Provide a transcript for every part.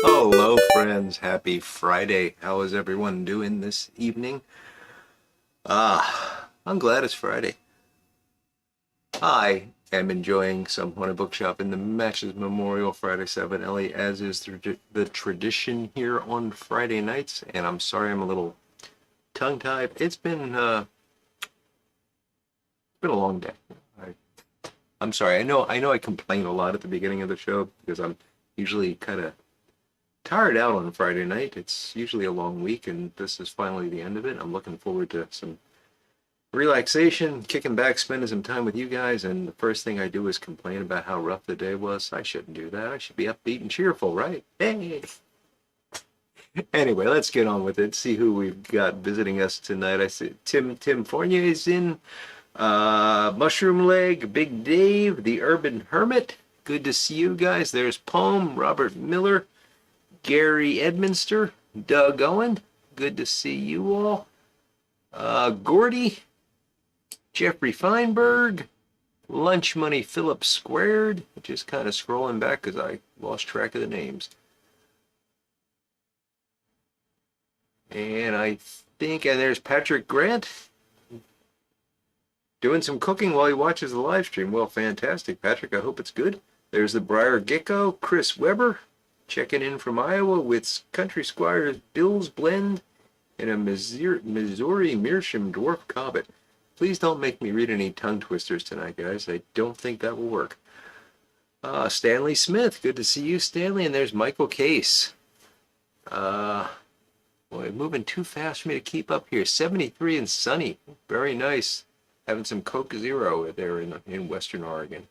Hello, friends. Happy Friday. How is everyone doing this evening? I'm glad it's Friday. I am enjoying some Haunted Bookshop in the Matches Memorial Friday 7 Ellie, as is the tradition here on Friday nights. And I'm sorry I'm a little tongue-tied. It's been a long day. I'm sorry. I know I complain a lot at the beginning of the show because I'm usually kind of tired out on Friday night. It's usually a long week, and this is finally the end of it. I'm looking forward to some relaxation, kicking back, spending some time with you guys, and the first thing I do is complain about how rough the day was. I shouldn't do that. I should be upbeat and cheerful, right? Hey! Anyway, let's get on with it. See who we've got visiting us tonight. I see Tim Fournier is in, Mushroom Leg, Big Dave, the Urban Hermit. Good to see you guys. There's Poem, Robert Miller, Gary Edminster, Doug Owen, good to see you all. Gordy, Jeffrey Feinberg, Lunch Money Philip Squared, just kind of scrolling back because I lost track of the names. And I think, and there's Patrick Grant, doing some cooking while he watches the live stream. Well, fantastic, Patrick. I hope it's good. There's the Briar Gecko, Chris Weber, checking in from Iowa with Country Squires Bill's Blend and a Missouri Meerschaum Dwarf Cobbit. Please don't make me read any tongue twisters tonight, guys. I don't think that will work. Stanley Smith, good to see you, Stanley. And there's Michael Case. Boy, moving too fast for me to keep up here. 73 and sunny. Very nice. Having some Coke Zero there in Western Oregon.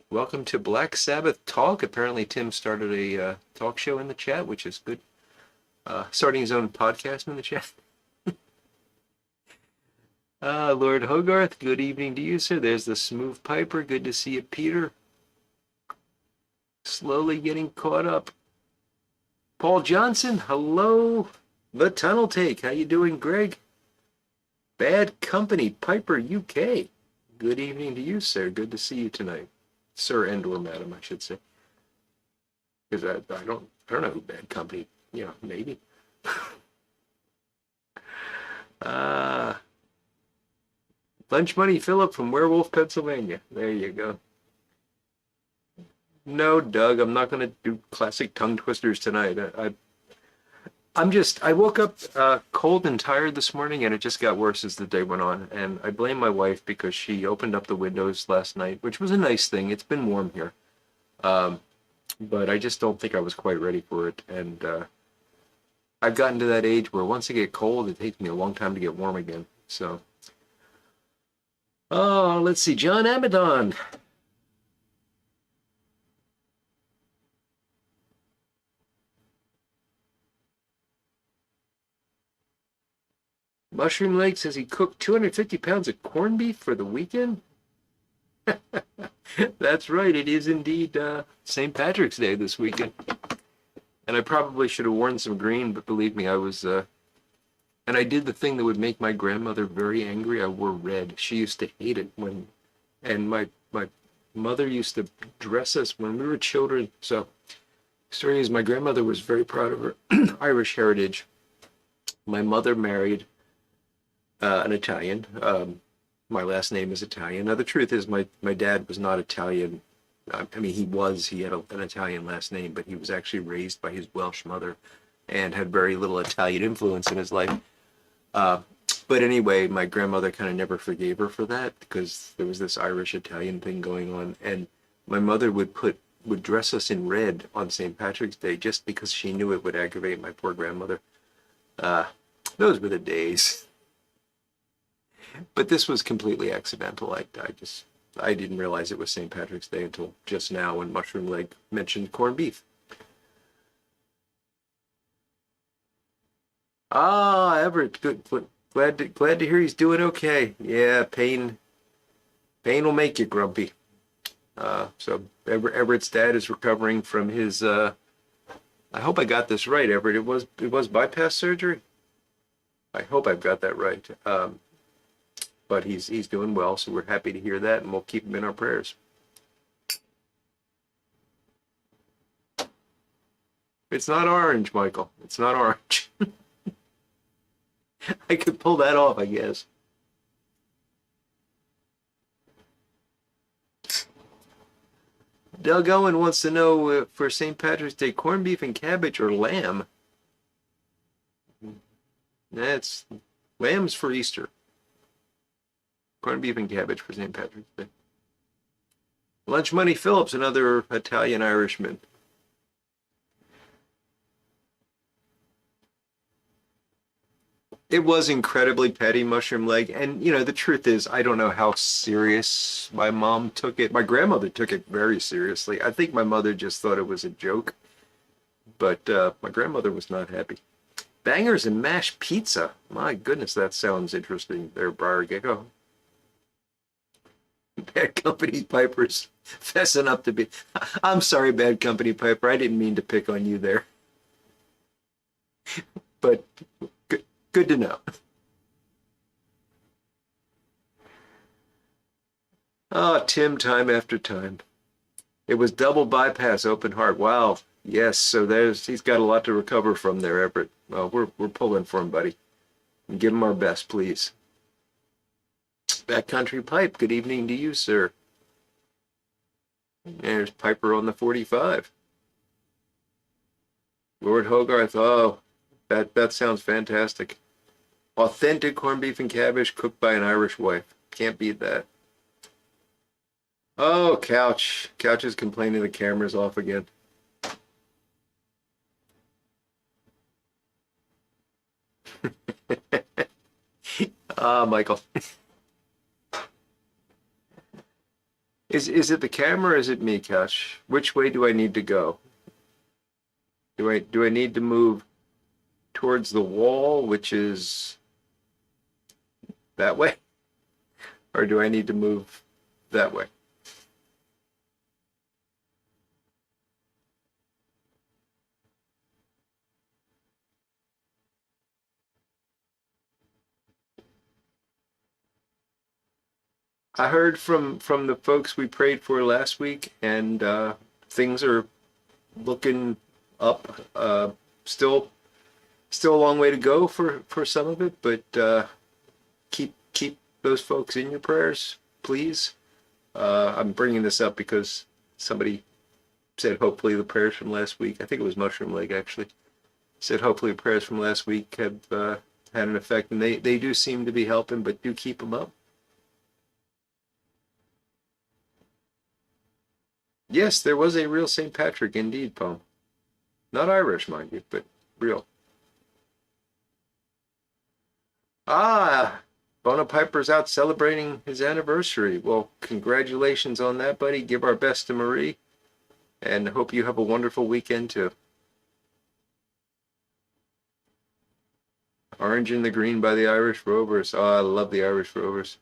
Welcome to Black Sabbath Talk. Apparently Tim started a talk show in the chat, which is good. Starting his own podcast in the chat. Lord Hogarth, good evening to you, sir. There's the Smooth Piper. Good to see you, Peter. Slowly getting caught up. Paul Johnson, hello. The Tunnel Take, how you doing, Greg? Bad Company, Piper UK. Good evening to you, sir. Good to see you tonight. Sir and or madam, I should say. Because I don't know who Bad Company, maybe. Lunch Money Philip from Werewolf, Pennsylvania. There you go. No, Doug, I'm not going to do classic tongue twisters tonight. I woke up cold and tired this morning, and it just got worse as the day went on. And I blame my wife because she opened up the windows last night, which was a nice thing. It's been warm here. Um, but I just don't think I was quite ready for it. And I've gotten to that age where once I get cold, it takes me a long time to get warm again. So, oh, let's see. John Amadon. Mushroom Lake says he cooked 250 pounds of corned beef for the weekend. That's right. It is indeed St. Patrick's Day this weekend. And I probably should have worn some green, but believe me, I was, and I did the thing that would make my grandmother very angry. I wore red. She used to hate it and my mother used to dress us when we were children. So, the story is my grandmother was very proud of her Irish heritage. My mother married an Italian. My last name is Italian. Now, the truth is my dad was not Italian. I mean, he had an Italian last name, but he was actually raised by his Welsh mother and had very little Italian influence in his life. Uh, but anyway, my grandmother kind of never forgave her for that because there was this Irish-Italian thing going on. And my mother would dress us in red on St. Patrick's Day just because she knew it would aggravate my poor grandmother. Uh, those were the days. But this was completely accidental. I didn't realize it was St. Patrick's Day until just now when Mushroom Leg mentioned corned beef. Ah, Everett, good. Glad to hear he's doing okay. Yeah, pain will make you grumpy. So Everett's dad is recovering from his. I hope I got this right, Everett. It was bypass surgery. I hope I've got that right. But he's doing well, so we're happy to hear that, and we'll keep him in our prayers. It's not orange, Michael. It's not orange. I could pull that off, I guess. Doug Owen wants to know for St. Patrick's Day, corned beef and cabbage or lamb? That's lamb's for Easter. Corned beef and cabbage for St. Patrick's Day. Lunch Money Phillips, another Italian Irishman. It was incredibly petty, Mushroom Leg. And, the truth is, I don't know how serious my mom took it. My grandmother took it very seriously. I think my mother just thought it was a joke. But my grandmother was not happy. Bangers and mashed pizza. My goodness, that sounds interesting there, Briar Gecko. Bad Company Piper's fessing up to be. I'm sorry, Bad Company Piper. I didn't mean to pick on you there. But good to know. Oh, Tim, time after time. It was double bypass, open heart. Wow. Yes, so he's got a lot to recover from there, Everett. Well, we're pulling for him, buddy. And give him our best, please. Backcountry Pipe, good evening to you, sir. There's Piper on the 45. Lord Hogarth, oh, that sounds fantastic. Authentic corned beef and cabbage cooked by an Irish wife. Can't beat that. Oh, Couch. Couch is complaining the camera's off again. Michael. Is it the camera or is it me, Couch? Which way do I need to go? Do I need to move towards the wall, which is that way? Or do I need to move that way? I heard from the folks we prayed for last week, and things are looking up. Still a long way to go for some of it, but keep those folks in your prayers, please. I'm bringing this up because somebody said hopefully the prayers from last week. I think it was Mushroom Leg actually. Said hopefully prayers from last week have had an effect, and they do seem to be helping, but do keep them up. Yes, there was a real St. Patrick indeed poem. Not Irish, mind you, but real. Ah, Bona Piper's out celebrating his anniversary. Well, congratulations on that, buddy. Give our best to Marie, and hope you have a wonderful weekend too. Orange and the Green by the Irish Rovers. Oh, I love the Irish Rovers.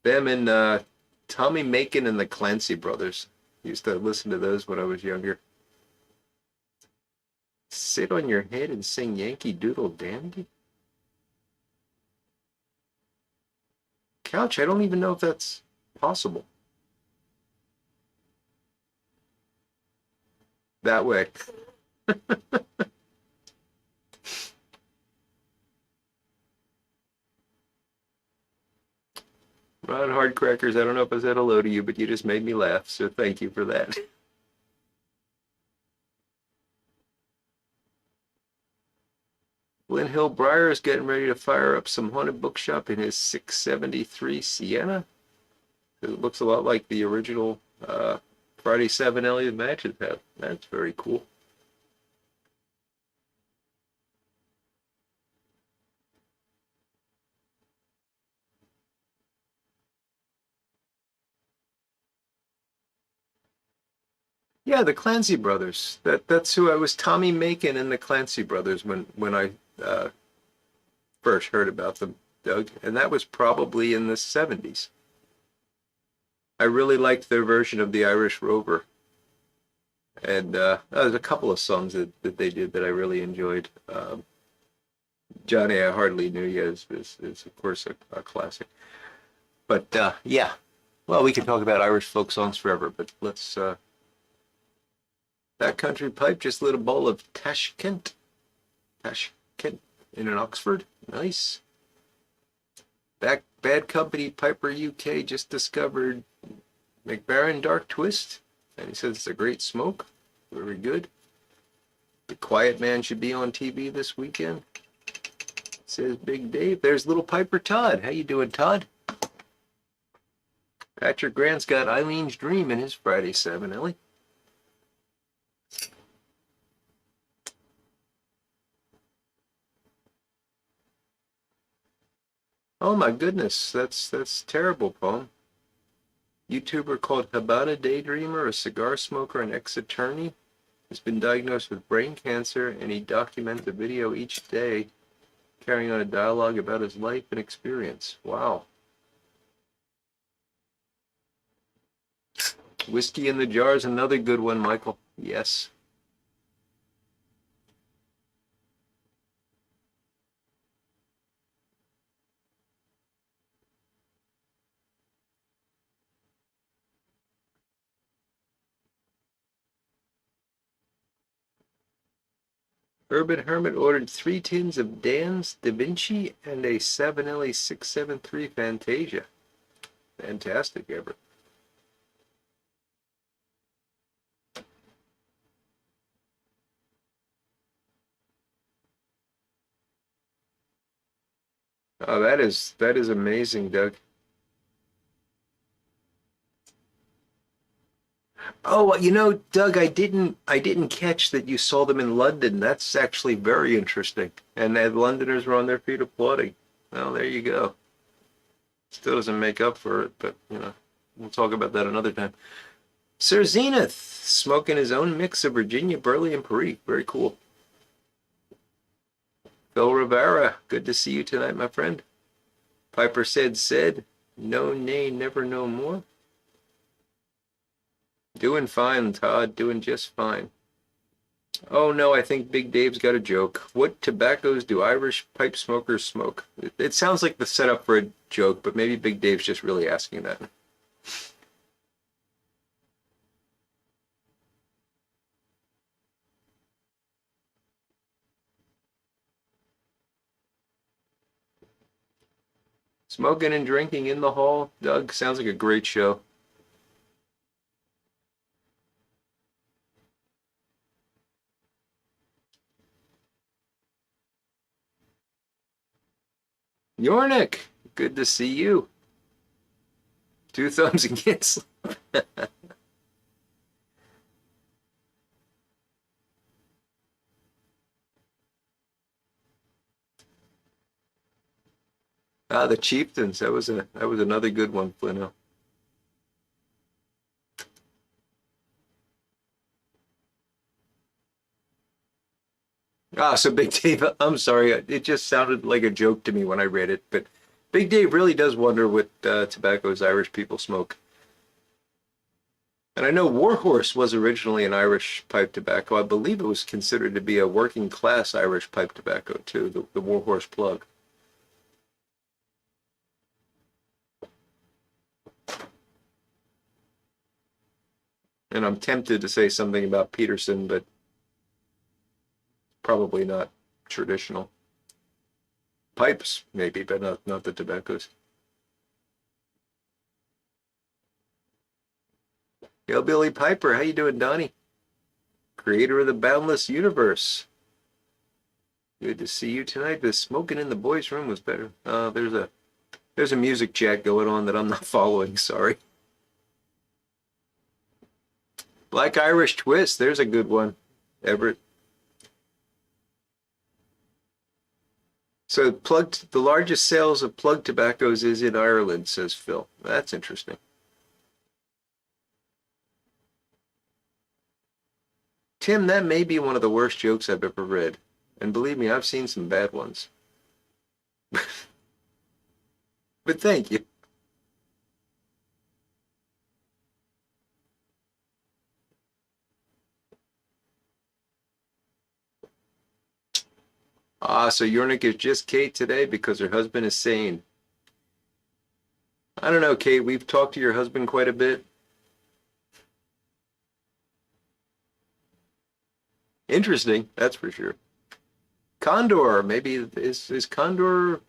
Them and Tommy Macon and the Clancy Brothers. Used to listen to those when I was younger. Sit on your head and sing Yankee Doodle Dandy? Couch, I don't even know if that's possible. That way. Ron Hardcrackers, I don't know if I said hello to you, but you just made me laugh, so thank you for that. Flint Hill Briar is getting ready to fire up some haunted bookshop in his 673 Sienna. It looks a lot like the original Friday 7 Elliott matches have. That's very cool. Yeah, the Clancy brothers. That's who I was. Tommy Macon and the Clancy brothers when I first heard about them, Doug, and that was probably in the 70s. I really liked their version of the Irish Rover, and there's a couple of songs that they did that I really enjoyed. Johnny I Hardly Knew You is of course a classic. But yeah, well, we could talk about Irish folk songs forever, but let's. That country pipe just lit a bowl of Tashkent in an Oxford. Nice. Bad Company Piper UK just discovered McBaron Dark Twist, and he says it's a great smoke. Very good. The Quiet Man should be on TV this weekend, says Big Dave. There's little Piper Todd. How you doing, Todd? Patrick Grant's got Eileen's Dream in his Friday 7, Ellie. Oh my goodness, that's terrible, Paul. YouTuber called Habana Daydreamer, a cigar smoker and ex-attorney, has been diagnosed with brain cancer, and he documents a video each day carrying on a dialogue about his life and experience. Wow. Whiskey in the Jar is another good one, Michael. Yes. Urban Hermit ordered 3 tins of Dan's Da Vinci and a Savinelli 673 Fantasia. Fantastic, Everett. Oh, that is amazing, Doug. Oh, you know, Doug, I didn't catch that you saw them in London. That's actually very interesting. And the Londoners were on their feet applauding. Well, there you go. Still doesn't make up for it, but you know, we'll talk about that another time. Sir Zenith smoking his own mix of Virginia, Burley, and Paris. Very cool. Phil Rivera, good to see you tonight, my friend. Piper said, no, nay, never no more. Doing fine, Todd. Doing just fine. Oh no, I think Big Dave's got a joke. What tobaccos do Irish pipe smokers smoke? It sounds like the setup for a joke, but maybe Big Dave's just really asking that. Smoking and drinking in the hall. Doug, sounds like a great show. Yornik, good to see you. Two thumbs and can't sleep. Ah, the Chieftains. That was another good one, Flino. Ah, so Big Dave, I'm sorry. It just sounded like a joke to me when I read it, but Big Dave really does wonder what tobaccos Irish people smoke. And I know Warhorse was originally an Irish pipe tobacco. I believe it was considered to be a working class Irish pipe tobacco too, the Warhorse plug. And I'm tempted to say something about Peterson, but probably not traditional. Pipes, maybe, but not the tobaccos. Hillbilly Piper, how you doing, Donnie? Creator of the Boundless Universe. Good to see you tonight. The smoking in the boys' room was better. There's a music chat going on that I'm not following. Sorry. Black Irish Twist. There's a good one. Everett. So the largest sales of plug tobaccos is in Ireland, says Phil. That's interesting. Tim, that may be one of the worst jokes I've ever read. And believe me, I've seen some bad ones. But thank you. Ah, so Yornik is just Kate today because her husband is sane. I don't know, Kate. We've talked to your husband quite a bit. Interesting, that's for sure. Condor, maybe is Condor.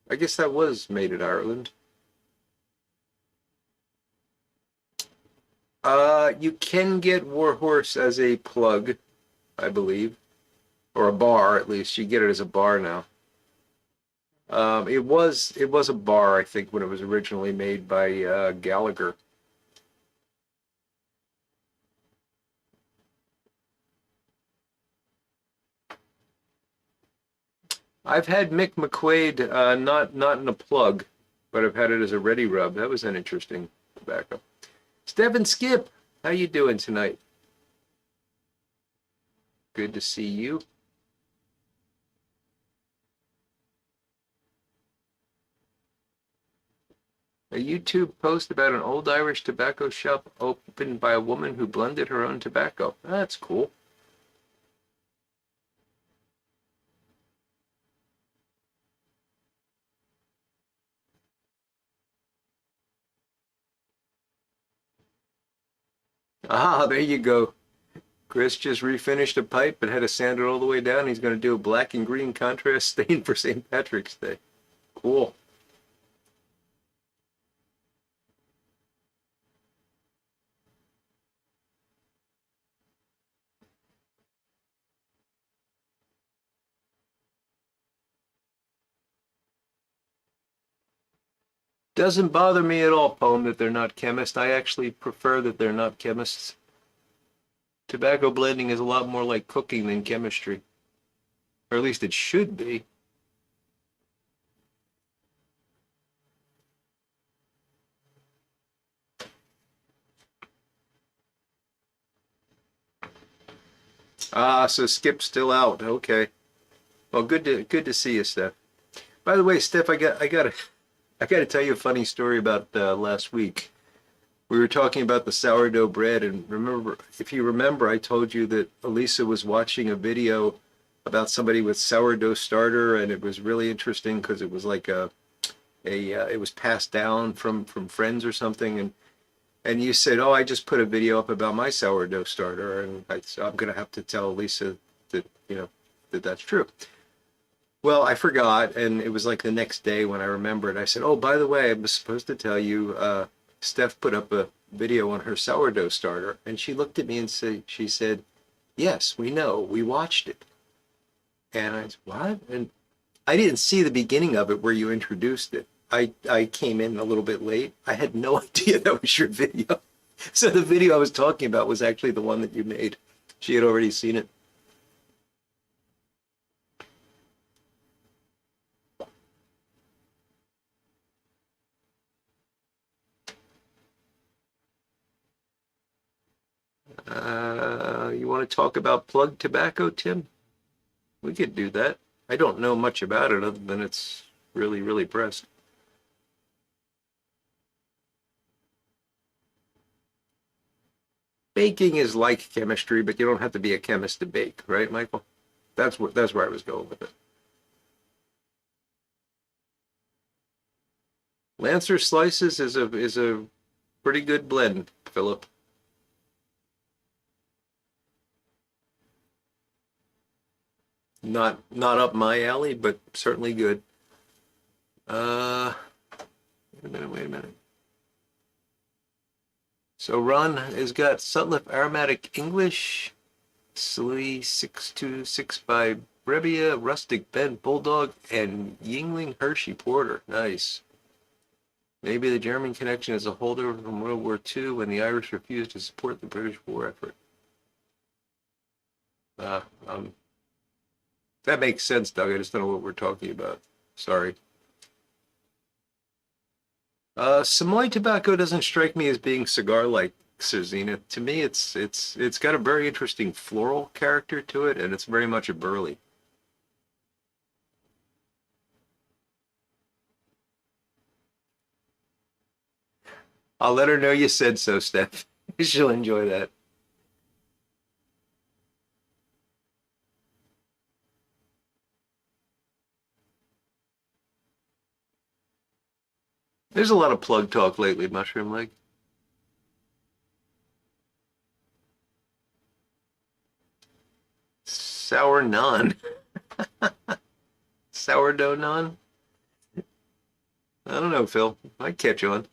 I guess that was made in Ireland. You can get Warhorse as a plug, I believe, or a bar at least. You get it as a bar now. It was a bar, I think, when it was originally made by Gallagher. I've had Mick McQuaid, not in a plug, but I've had it as a ready rub. That was an interesting tobacco. Stephen Skip, how you doing tonight? Good to see you. A YouTube post about an old Irish tobacco shop opened by a woman who blended her own tobacco. That's cool. Ah, there you go. Chris just refinished a pipe but had to sand it all the way down. He's going to do a black and green contrast stain for St. Patrick's Day. Cool. Doesn't bother me at all, Poem, that they're not chemists. I actually prefer that they're not chemists. Tobacco blending is a lot more like cooking than chemistry. Or at least it should be. Ah, so Skip's still out. Okay. Well, good to see you, Steph. By the way, Steph, I gotta tell you a funny story about last week. We were talking about the sourdough bread, and if you remember, I told you that Elisa was watching a video about somebody with sourdough starter, and it was really interesting because it was like it was passed down from friends or something, and you said, "Oh, I just put a video up about my sourdough starter," and so I'm gonna have to tell Elisa that that's true. Well, I forgot, and it was like the next day when I remembered. I said, "Oh, by the way, I was supposed to tell you, Steph put up a video on her sourdough starter," and she looked at me and she said, "Yes, we know, we watched it." And I said, "What?" And I didn't see the beginning of it where you introduced it. I came in a little bit late. I had no idea that was your video. So the video I was talking about was actually the one that you made. She had already seen it. You want to talk about plug tobacco, Tim? We could do that. I don't know much about it other than it's really, really pressed. Baking is like chemistry, but you don't have to be a chemist to bake, right, Michael? That's where I was going with it. Lancer Slices is a pretty good blend, Philip. Not up my alley, but certainly good. Wait a minute, wait a minute. So Ron has got Sutliff Aromatic English, Silly 6265 Brebbia, Rustic Bent Bulldog, and Yingling Hershey Porter. Nice. Maybe the German connection is a holdover from World War II when the Irish refused to support the British war effort. Uh, um, that makes sense, Doug. I just don't know what we're talking about. Sorry. Samoy tobacco doesn't strike me as being cigar-like, Cerzina. To me, it's got a very interesting floral character to it, and it's very much a burley. I'll let her know you said so, Steph. She'll enjoy that. There's a lot of plug talk lately, Mushroom Leg. Sour naan. Sourdough naan? I don't know, Phil. I'd catch on.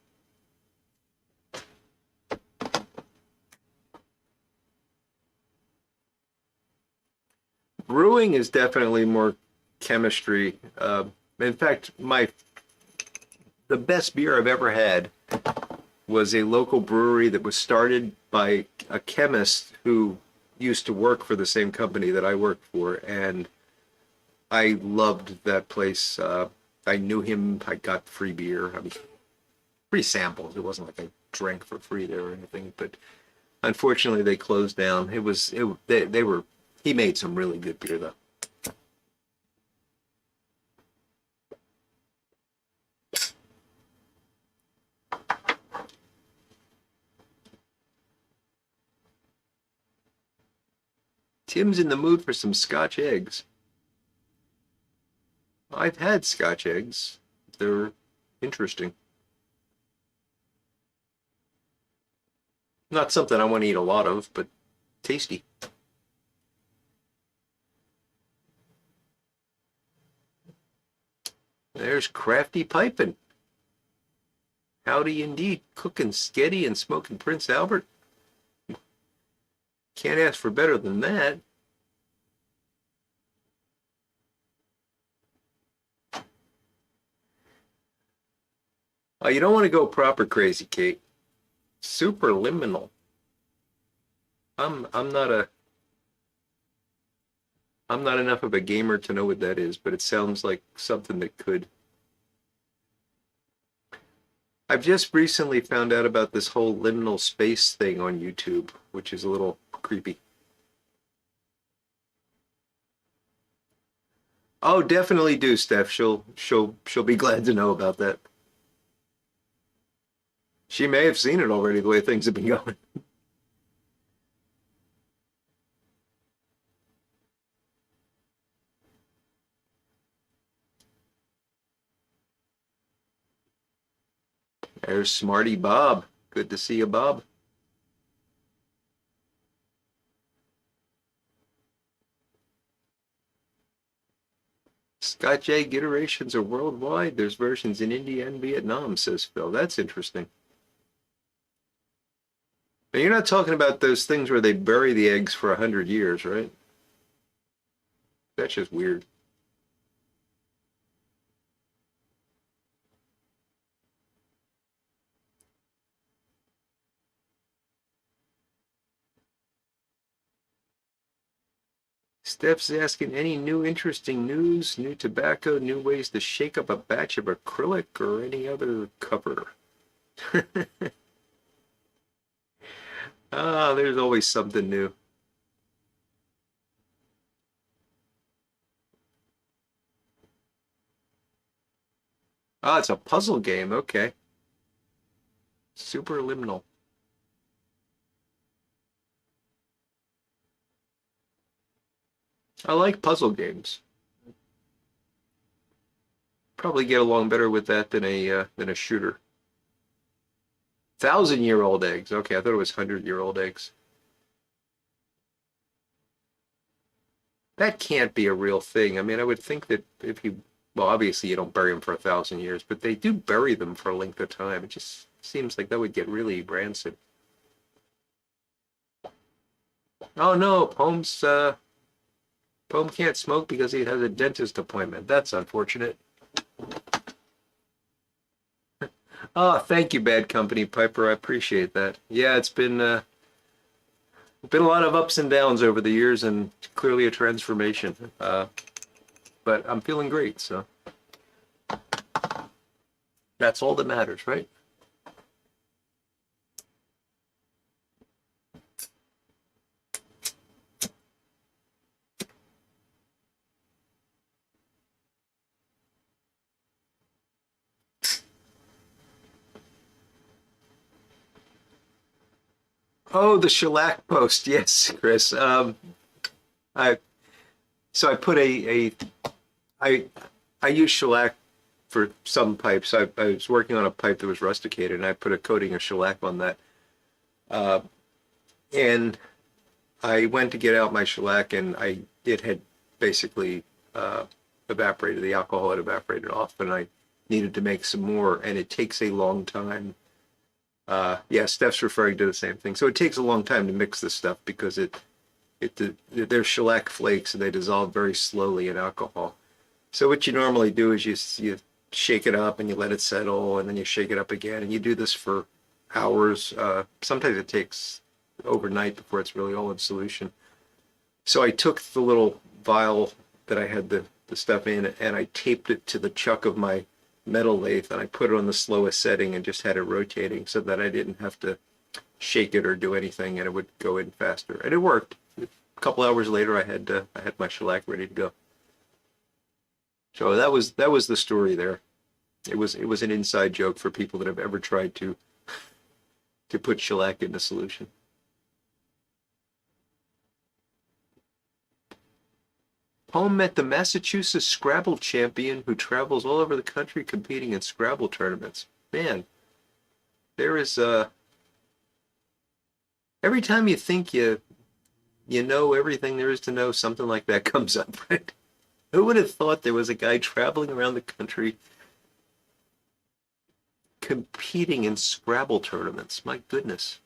Brewing is definitely more chemistry. In fact, the best beer I've ever had was a local brewery that was started by a chemist who used to work for the same company that I worked for, and I loved that place. I knew him. I got free beer. I mean, free samples. It wasn't like I drank for free there or anything, but unfortunately they closed down. They were he made some really good beer though. Tim's in the mood for some Scotch eggs. I've had Scotch eggs. They're interesting. Not something I want to eat a lot of, but tasty. There's Crafty Pipin'. Howdy indeed. Cooking Sketty and smoking Prince Albert. Can't ask for better than that. You don't want to go proper crazy, Kate. Superliminal. I'm not a I'm not enough of a gamer to know what that is, but it sounds like something that could. I've just recently found out about this whole liminal space thing on YouTube, which is a little creepy. Oh, definitely do, Steph. She'll be glad to know about that. She may have seen it already the way things have been going. There's Smarty Bob. Good to see you, Bob. Scotch egg iterations are worldwide. There's versions in India and Vietnam, says Phil. That's interesting. But you're not talking about those things where they bury the eggs for 100 years, right? That's just weird. Steph's asking any new interesting news, new tobacco, new ways to shake up a batch of acrylic or any other cover. Ah, there's always something new. Ah, it's a puzzle game. Okay. Superliminal. I like puzzle games. Probably get along better with that than a shooter. 1,000-year-old eggs. Okay, I thought it was 100-year-old eggs. That can't be a real thing. I mean, I would think that if you, well, obviously you don't bury them for 1,000 years, but they do bury them for a length of time. It just seems like that would get really rancid. Oh no, Poem can't smoke because he has a dentist appointment. That's unfortunate. Oh, thank you, Bad Company Piper. I appreciate that. Yeah, it's been a lot of ups and downs over the years, and clearly a transformation. But I'm feeling great, so that's all that matters, right? Oh, the shellac post. Yes, Chris. I so I put I I use shellac for some pipes. I was working on a pipe that was rusticated, and I put a coating of shellac on that. Uh, and I went to get out my shellac, and it had basically evaporated. The alcohol had evaporated off, and I needed to make some more, and it takes a long time. Yeah, Steph's referring to the same thing. So it takes a long time to mix this stuff because they're shellac flakes and they dissolve very slowly in alcohol. So what you normally do is you shake it up and you let it settle, and then you shake it up again, and you do this for hours. Sometimes it takes overnight before it's really all in solution. So I took the little vial that I had the stuff in, and I taped it to the chuck of my metal lathe, and I put it on the slowest setting and just had it rotating so that I didn't have to shake it or do anything, and it would go in faster. And it worked. A couple hours later, I had my shellac ready to go. So that was the story there. It was an inside joke for people that have ever tried to put shellac into solution. Poem met the Massachusetts Scrabble champion who travels all over the country competing in Scrabble tournaments. Man, there is every time you think you know everything there is to know, something like that comes up, right? Who would have thought there was a guy traveling around the country competing in Scrabble tournaments? My goodness.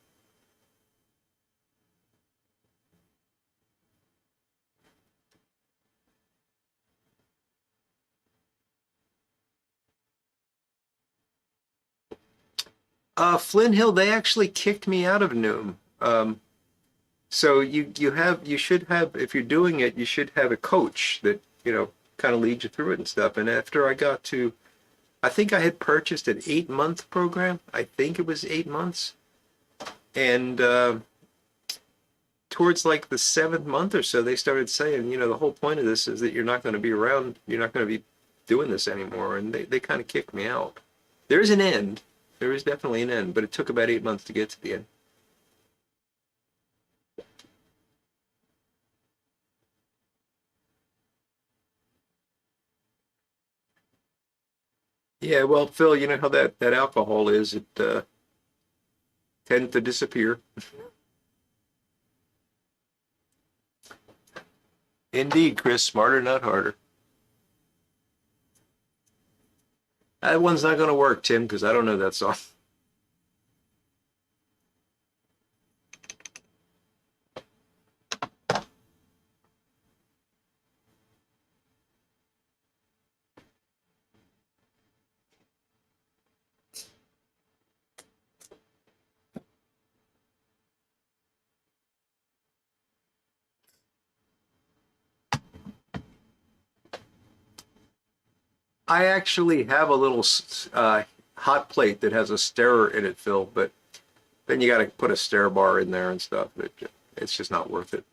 Flint Hill, they actually kicked me out of Noom. So you should have, if you're doing it, you should have a coach that, kind of leads you through it and stuff. And after I got to, I think I had purchased an 8-month program. I think it was 8 months. And towards like the 7th month or so, they started saying, the whole point of this is that you're not going to be around, you're not going to be doing this anymore. And they kind of kicked me out. There is an end. There is definitely an end, but it took about 8 months to get to the end. Yeah, well, Phil, you know how that alcohol is. It tends to disappear. Indeed, Chris, smarter, not harder. That one's not going to work, Tim, because I don't know that song. I actually have a little hot plate that has a stirrer in it, Phil, but then you got to put a stir bar in there and stuff. It's just not worth it.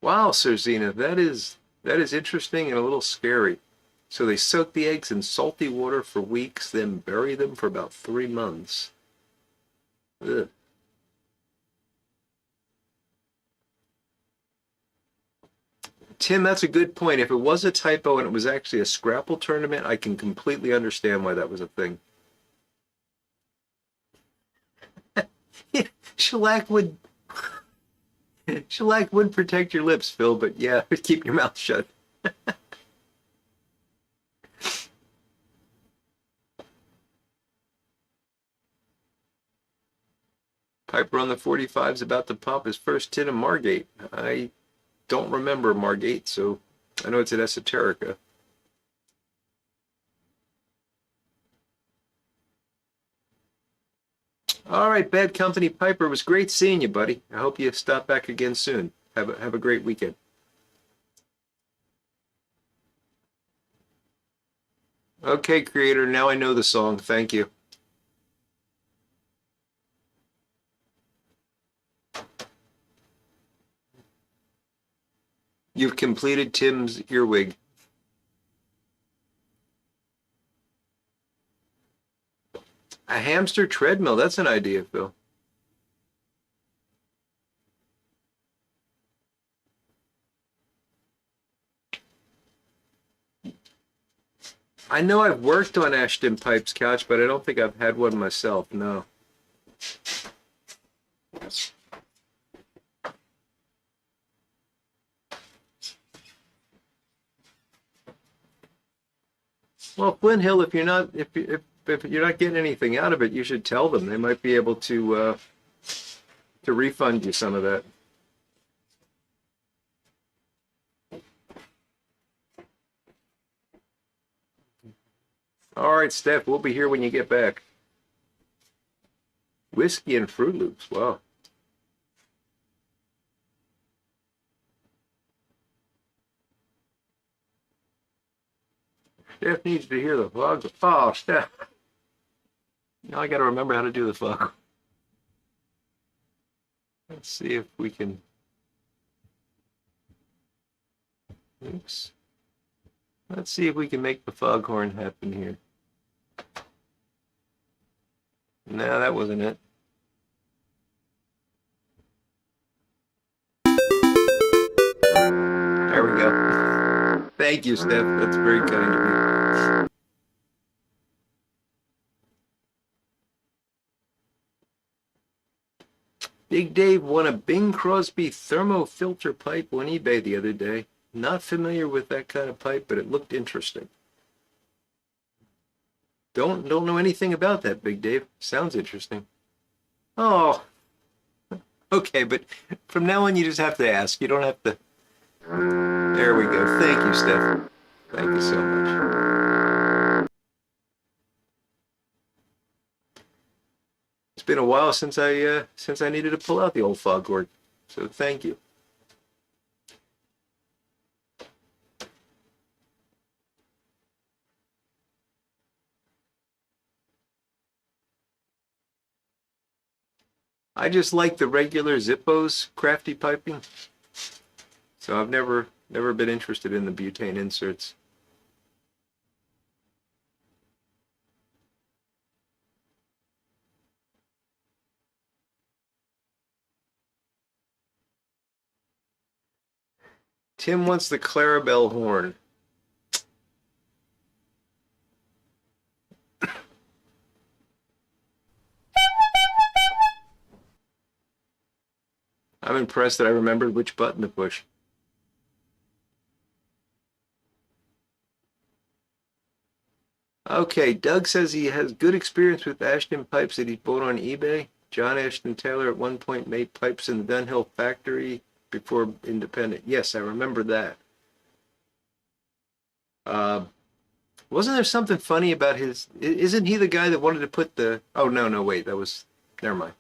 Wow, Sir Zena, that is interesting and a little scary. So they soak the eggs in salty water for weeks, then bury them for about 3 months. Ugh. Tim, that's a good point. If it was a typo and it was actually a Scrapple tournament, I can completely understand why that was a thing. Shellac would shellac would protect your lips, Phil, but yeah, keep your mouth shut. Piper on the 45 is about to pop his first tin of Margate. I don't remember Margate, so I know it's at Esoterica. All right, Bad Company Piper, it was great seeing you, buddy. I hope you stop back again soon. Have a great weekend. Okay, creator, now I know the song. Thank you. You've completed Tim's earwig. A hamster treadmill, that's an idea, Phil. I know I've worked on Ashton Pipe's couch, but I don't think I've had one myself, no. Well, Flint Hill, if you're not getting anything out of it, you should tell them. They might be able to refund you some of that. All right, Steph, we'll be here when you get back. Whiskey and Fruit Loops. Wow. Steph needs to hear the fog. Oh, Steph. Now I got to remember how to do the fog. Let's see if we can. Oops. Let's see if we can make the foghorn happen here. No, that wasn't it. There we go. Thank you, Steph. That's very kind of you. Big Dave won a Bing Crosby thermofilter pipe on eBay the other day. Not familiar with that kind of pipe, but it looked interesting. Don't know anything about that, Big Dave. Sounds interesting. Oh, okay, but from now on you just have to ask. You don't have to. There we go. Thank you, Steph. Thank you so much. It's been a while since I needed to pull out the old foghorn. So thank you. I just like the regular Zippos crafty piping. So I've never been interested in the butane inserts. Tim wants the Clarabelle horn. I'm impressed that I remembered which button to push. Okay, Doug says he has good experience with Ashton pipes that he bought on eBay. John Ashton Taylor at one point made pipes in the Dunhill factory before independent. Yes, I remember that. Uh, wasn't there something funny about his? Isn't he the guy that wanted to put the? Oh no, no, wait, that was Never mind.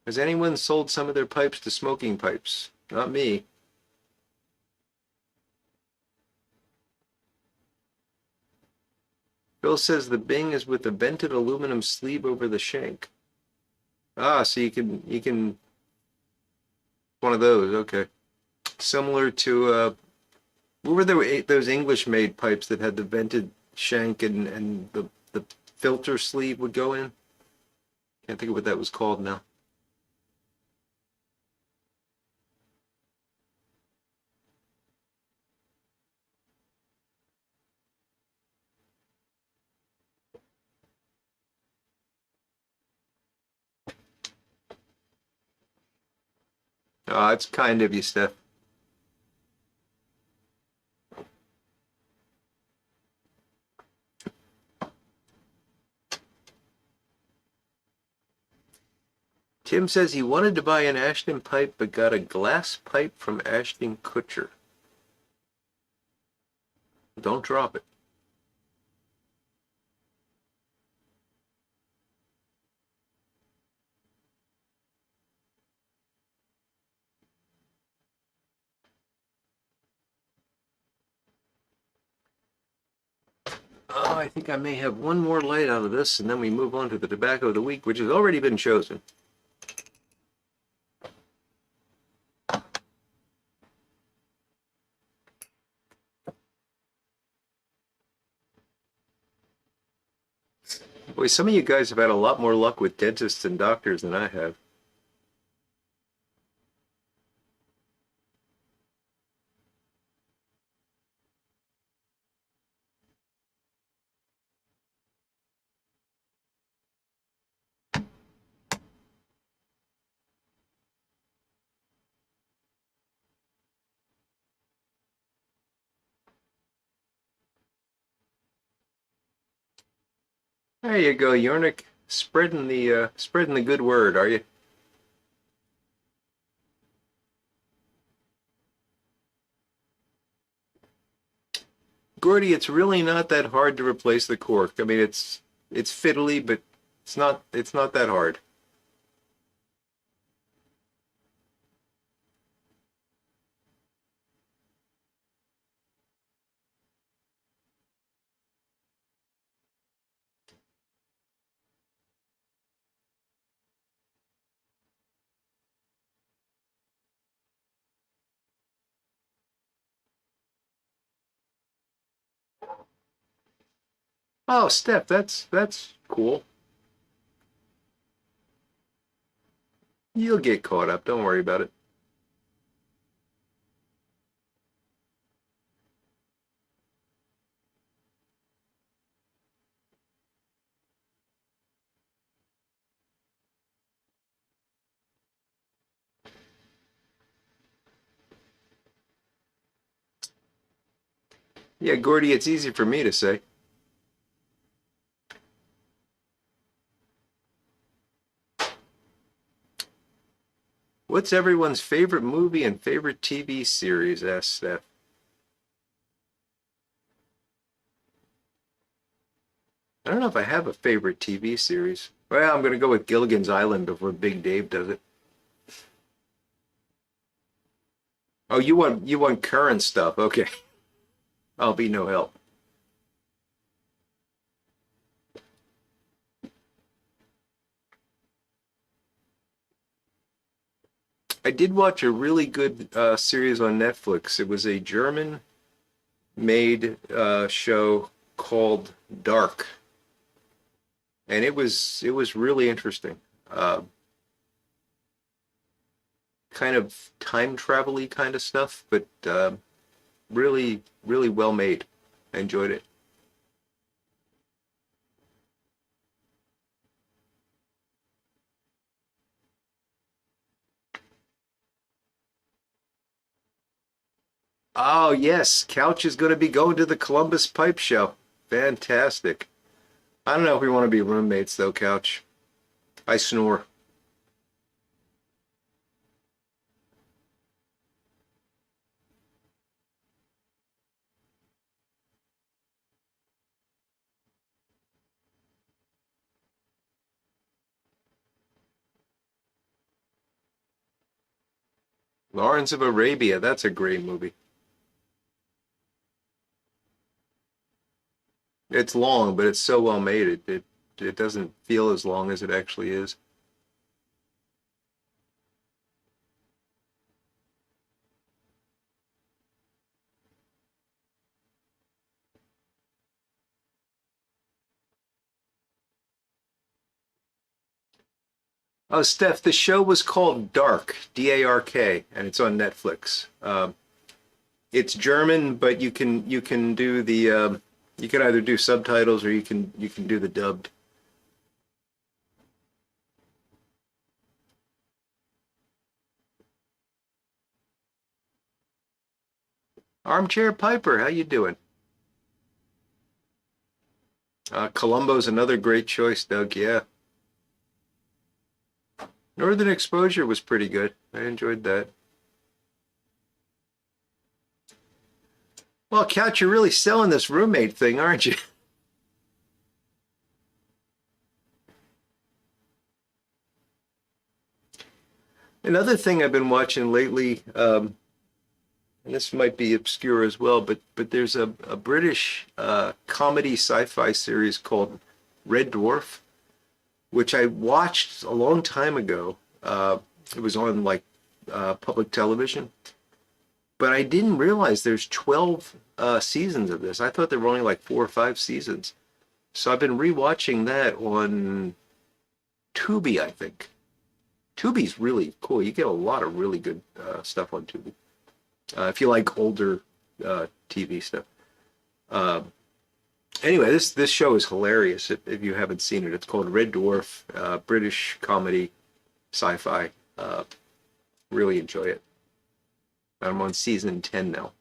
Has anyone sold some of their pipes to smoking pipes? Not me. Bill says the Bing is with a vented aluminum sleeve over the shank. Ah, so you can one of those. Okay, similar to what were those English made pipes that had the vented shank and the filter sleeve would go in? Can't think of what that was called now. Ah, it's kind of you, Steph. Tim says he wanted to buy an Ashton pipe but got a glass pipe from Ashton Kutcher. Don't drop it. Oh, I think I may have one more light out of this, and then we move on to the tobacco of the week, which has already been chosen. Boy, some of you guys have had a lot more luck with dentists and doctors than I have. There you go, Yornik. Spreading the good word, are you? Gordy, it's really not that hard to replace the cork. I mean, it's fiddly, but it's not that hard. Oh, Steph, that's cool. You'll get caught up. Don't worry about it. Yeah, Gordy, it's easy for me to say. What's everyone's favorite movie and favorite TV series? Asked Steph. I don't know if I have a favorite TV series. Well, I'm gonna go with Gilligan's Island before Big Dave does it. Oh, you want current stuff? Okay, I'll be no help. I did watch a really good series on Netflix. It was a German-made show called Dark, and it was really interesting. Uh, Kind of time travel-y kind of stuff, but really, really well made. I enjoyed it. Oh yes, Couch is going to be going to the Columbus Pipe Show. Fantastic. I don't know if we want to be roommates though, Couch. I snore. Lawrence of Arabia, that's a great movie. It's long, but it's so well made. It doesn't feel as long as it actually is. Oh, Steph, the show was called Dark, D-A-R-K, and it's on Netflix. It's German, but you can do the you can either do subtitles or you can do the dubbed. Armchair Piper, how you doing? Columbo's another great choice, Doug. Yeah, Northern Exposure was pretty good. I enjoyed that. Well, Couch, you're really selling this roommate thing, aren't you? Another thing I've been watching lately, and this might be obscure as well, but there's a British comedy sci-fi series called Red Dwarf, which I watched a long time ago. It was on like public television, but I didn't realize there's 12 seasons of this. I thought there were only like 4 or 5 seasons. So I've been rewatching that on Tubi, I think. Tubi's really cool. You get a lot of really good stuff on Tubi. If you like older TV stuff. Uh, anyway, this show is hilarious if you haven't seen it. It's called Red Dwarf, British comedy, sci-fi. Really enjoy it. I'm on season 10 now.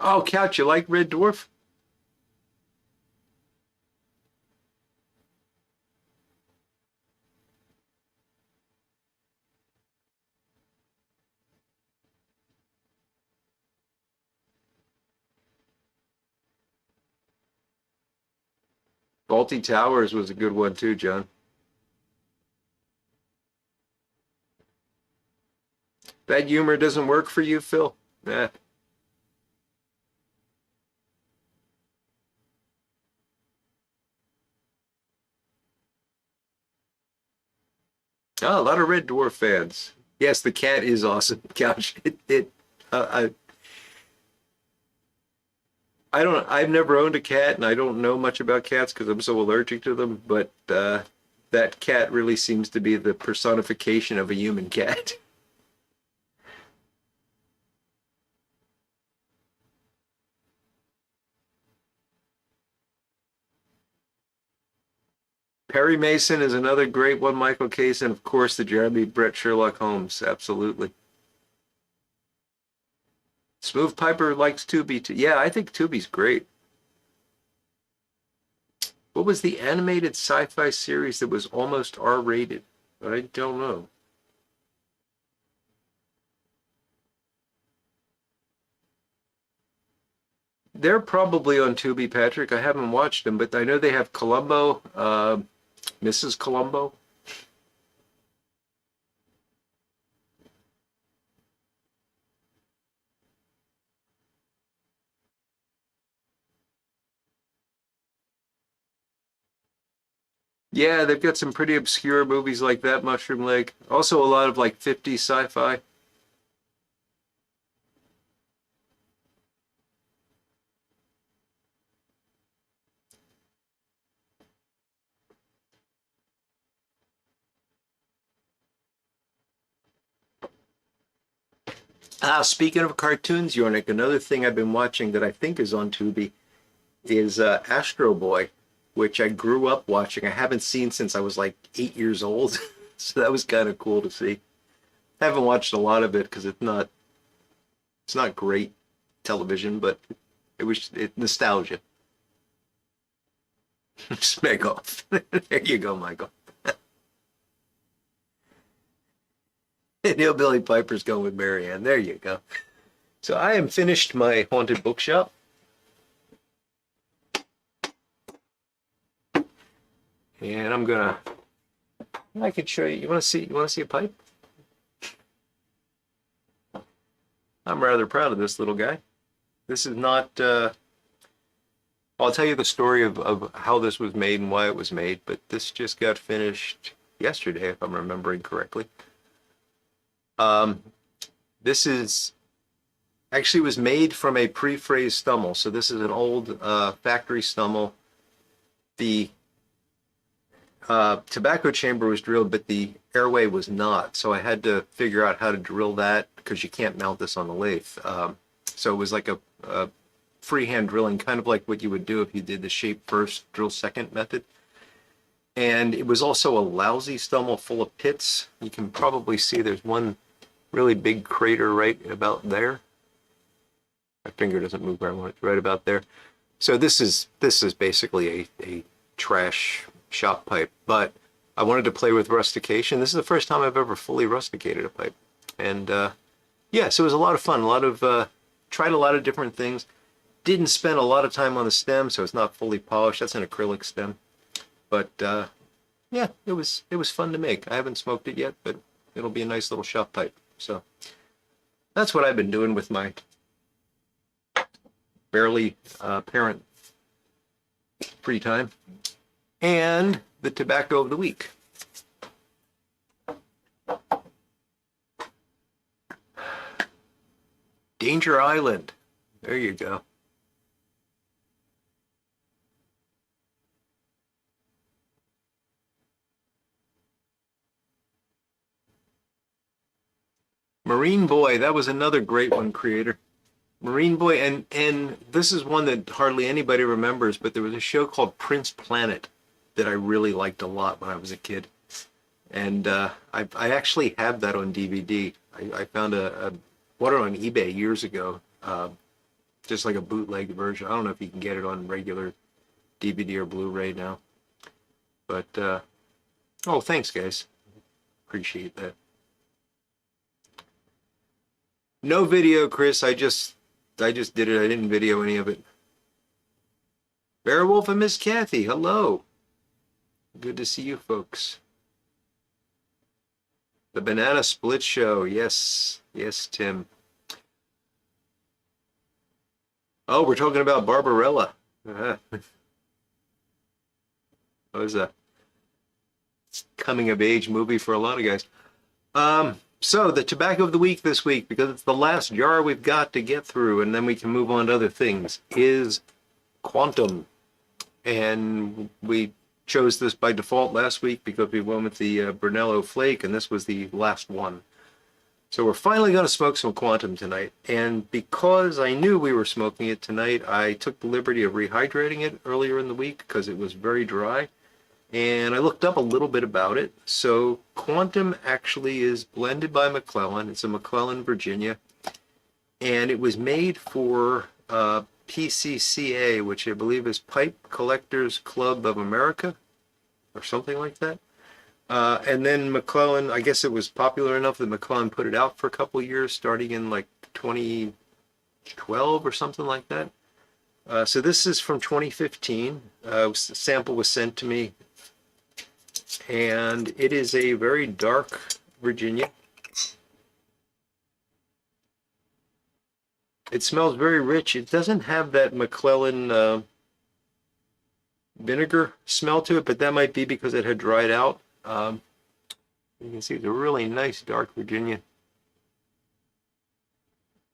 Oh, Couch, you like Red Dwarf? Faulty Towers was a good one too, John. That humor doesn't work for you, Phil? Eh. Oh, a lot of Red Dwarf fans. Yes, the cat is awesome. Couch. I don't. I've never owned a cat, and I don't know much about cats because I'm so allergic to them. But that cat really seems to be the personification of a human cat. Perry Mason is another great one. Michael Case, and of course the Jeremy Brett Sherlock Holmes. Absolutely. Smooth Piper likes Tubi too. Yeah, I think Tubi's great. What was the animated sci-fi series that was almost R-rated? I don't know. They're probably on Tubi, Patrick. I haven't watched them, but I know they have Columbo, Mrs. Columbo. Yeah, they've got some pretty obscure movies like that, Mushroom Lake. Also a lot of like 50s sci-fi. Ah, speaking of cartoons, Yornik, another thing I've been watching that I think is on Tubi is Astro Boy, which I grew up watching. I haven't seen since I was like 8 years old, so that was kind of cool to see. I haven't watched a lot of it because it's not great television, but it nostalgia. Smack off. There you go, Michael. And Hillbilly Piper's going with Marianne. There you go. So I am finished my haunted bookshop. And I could show you. You want to see a pipe? I'm rather proud of this little guy. This is not, I'll tell you the story of how this was made and why it was made, but this just got finished yesterday, if I'm remembering correctly. This is actually was made from a pre-phrased stummel. So this is an old factory stummel. The tobacco chamber was drilled, but the airway was not. So I had to figure out how to drill that because you can't mount this on the lathe. So it was like a freehand drilling, kind of like what you would do if you did the shape first, drill second method. And it was also a lousy stummel full of pits. You can probably see there's one really big crater right about there. My finger doesn't move where I want it, right about there. So this is basically a trash shop pipe, but I wanted to play with rustication. This is the first time I've ever fully rusticated a pipe. And yeah, so it was a lot of fun, tried a lot of different things. Didn't spend a lot of time on the stem, so it's not fully polished. That's an acrylic stem. But yeah, it was fun to make. I haven't smoked it yet, but it'll be a nice little shop pipe. So that's what I've been doing with my barely parent free time. And the tobacco of the week. Danger Island. There you go. Marine Boy, that was another great one, creator. Marine Boy, and this is one that hardly anybody remembers, but there was a show called Prince Planet that I really liked a lot when I was a kid. And I actually have that on DVD. I found bought it on eBay years ago, just like a bootleg version. I don't know if you can get it on regular DVD or Blu-ray now. But, oh, thanks, guys. Appreciate that. No video, Chris. I just did it. I didn't video any of it. Beowulf and Miss Kathy, hello. Good to see you folks. The Banana Split Show. Yes. Yes, Tim. Oh, we're talking about Barbarella. That was a coming of age movie for a lot of guys. So the tobacco of the week this week, because it's the last jar we've got to get through, and then we can move on to other things, is Quantum. And we chose this by default last week because we went with the Brunello Flake, and this was the last one. So we're finally going to smoke some Quantum tonight. And because I knew we were smoking it tonight, I took the liberty of rehydrating it earlier in the week because it was very dry. And I looked up a little bit about it. So Quantum actually is blended by McClellan. It's a McClellan, Virginia. And it was made for PCCA, which I believe is Pipe Collectors Club of America, or something like that. And then McClellan, I guess it was popular enough that McClellan put it out for a couple of years, starting in like 2012 or something like that. So this is from 2015. A sample was sent to me. And it is a very dark Virginia. It smells very rich. It doesn't have that McClellan vinegar smell to it, but that might be because it had dried out. You can see it's a really nice dark Virginia.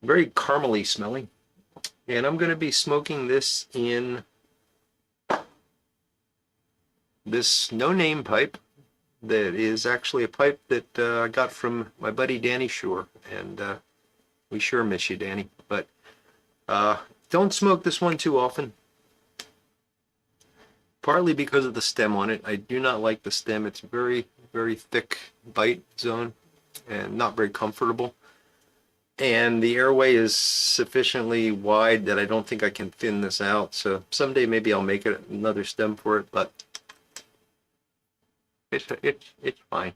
Very caramely smelling. And I'm going to be smoking this in this no-name pipe that is actually a pipe that I got from my buddy Danny Shore. And we sure miss you, Danny. But don't smoke this one too often. Partly because of the stem on it. I do not like the stem. It's very, very thick bite zone and not very comfortable. And the airway is sufficiently wide that I don't think I can thin this out. So someday maybe I'll make another stem for it, but it's fine.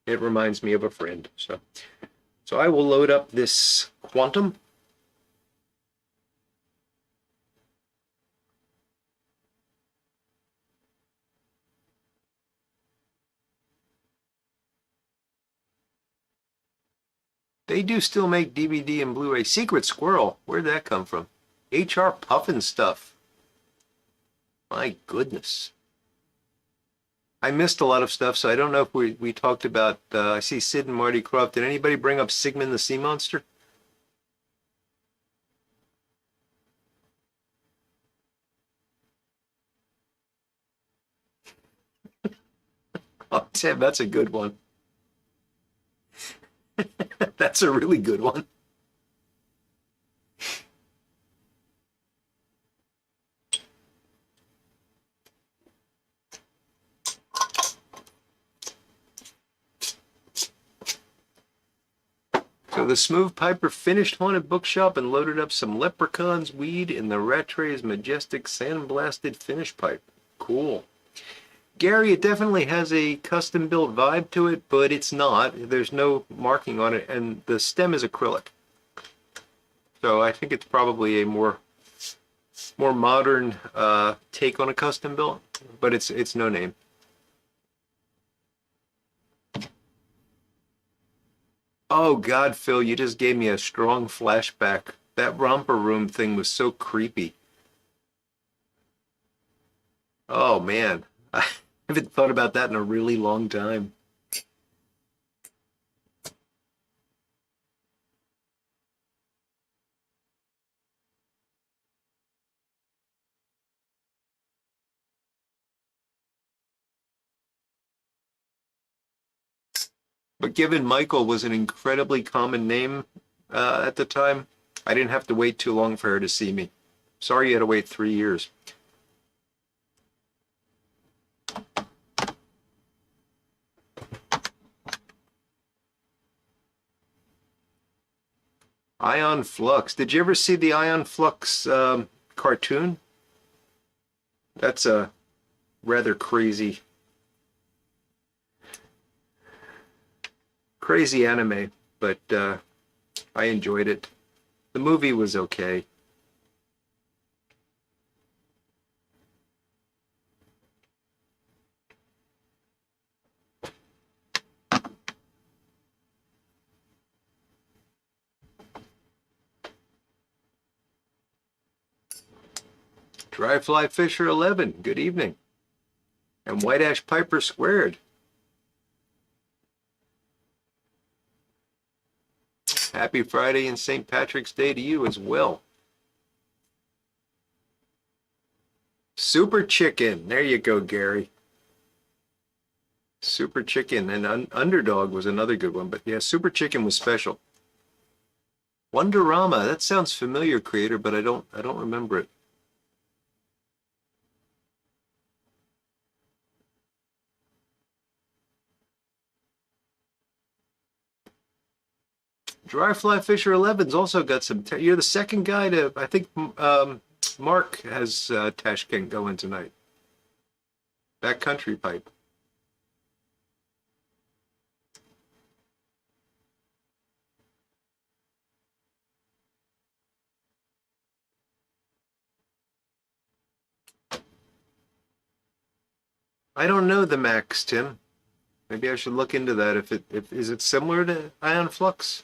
It reminds me of a friend. So So I will load up this Quantum. They do still make DVD and Blu-ray. Secret Squirrel, where'd that come from? HR Puffin stuff. My goodness. I missed a lot of stuff, so I don't know if we talked about, I see Sid and Marty Krofft. Did anybody bring up Sigmund the Sea Monster? Oh, Tim, that's a good one. That's a really good one. So the Smooth Piper finished Haunted Bookshop and loaded up some Leprechauns weed in the Rattray's majestic sandblasted finish pipe. Cool. Gary, it definitely has a custom built vibe to it, but it's not. There's no marking on it, and the stem is acrylic. So I think it's probably a more modern take on a custom built, but it's no name. Oh God, Phil, you just gave me a strong flashback. That romper room thing was so creepy. Oh man, I haven't thought about that in a really long time. But given Michael was an incredibly common name at the time, I didn't have to wait too long for her to see me. Sorry you had to wait 3 years. Ion Flux. Did you ever see the Ion Flux cartoon? That's a rather crazy anime, but I enjoyed it. The movie was okay. Dry Fly Fisher 11, good evening. And White Ash Piper squared. Happy Friday and St. Patrick's Day to you as well. Super Chicken. There you go, Gary. Super Chicken and Underdog was another good one, but yeah, Super Chicken was special. Wonderama. That sounds familiar, creator, but I don't remember it. Dry Fly Fisher 11's also got some. You're the second guy to. I think Mark has Tashkent going tonight. Backcountry pipe. I don't know the Max, Tim. Maybe I should look into that. If is it similar to Ion Flux?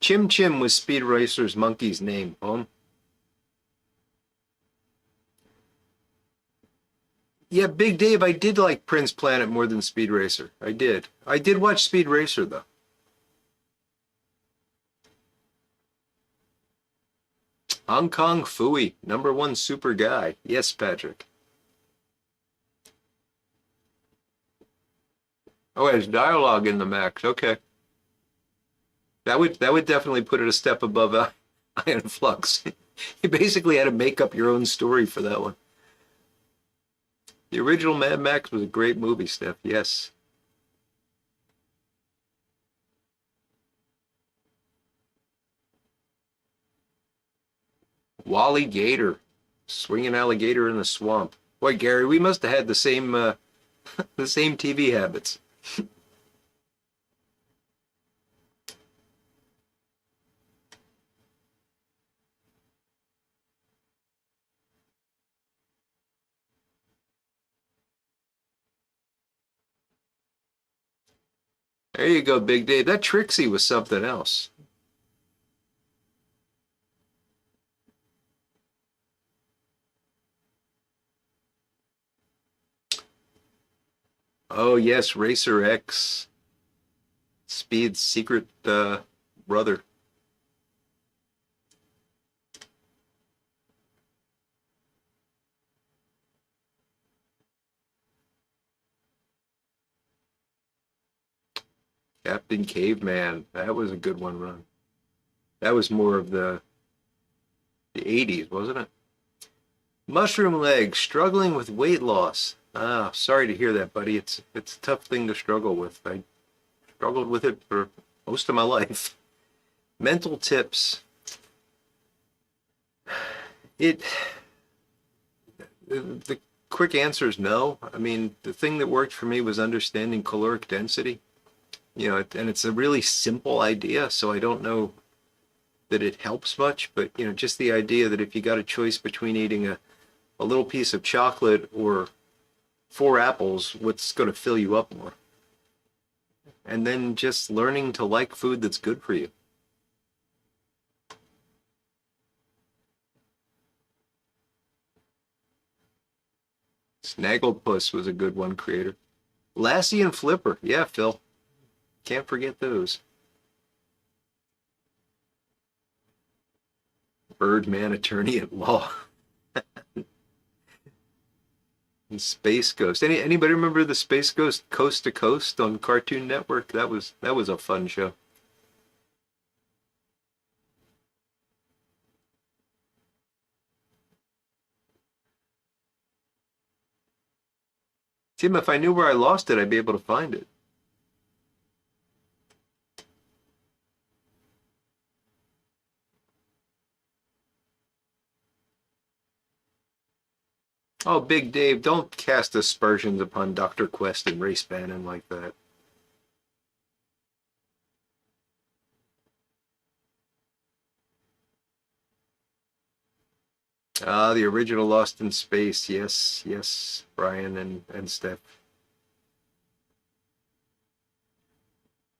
Chim Chim was Speed Racer's monkey's name, Boom. Yeah, Big Dave, I did like Prince Planet more than Speed Racer. I did. I did watch Speed Racer, though. Hong Kong Fooey, #1 super guy. Yes, Patrick. Oh, there's dialogue in the Max. Okay. That would definitely put it a step above Iron Flux. You basically had to make up your own story for that one. The original Mad Max was a great movie, Steph. Yes. Wally Gator, swinging alligator in the swamp. Boy, Gary, we must have had the same TV habits. There you go, Big Dave. That Trixie was something else. Oh yes, Racer X, Speed's secret brother. Captain Caveman. That was a good one run. That was more of the 80s, wasn't it? Mushroom Leg, struggling with weight loss. Ah, sorry to hear that, buddy. It's a tough thing to struggle with. I struggled with it for most of my life. Mental tips. It the quick answer is no. I mean, the thing that worked for me was understanding caloric density. And it's a really simple idea, so I don't know that it helps much, but just the idea that if you got a choice between eating a little piece of chocolate or 4 apples, what's going to fill you up more? And then just learning to like food that's good for you. Snagglepuss was a good one, creator. Lassie and Flipper. Yeah, Phil. Can't forget those. Birdman Attorney at Law. And Space Ghost. Anybody remember the Space Ghost Coast to Coast on Cartoon Network? That was a fun show. Tim, if I knew where I lost it, I'd be able to find it. Oh, Big Dave, don't cast aspersions upon Dr. Quest and Race Bannon like that. Ah, the original Lost in Space. Yes, yes, Brian and Steph.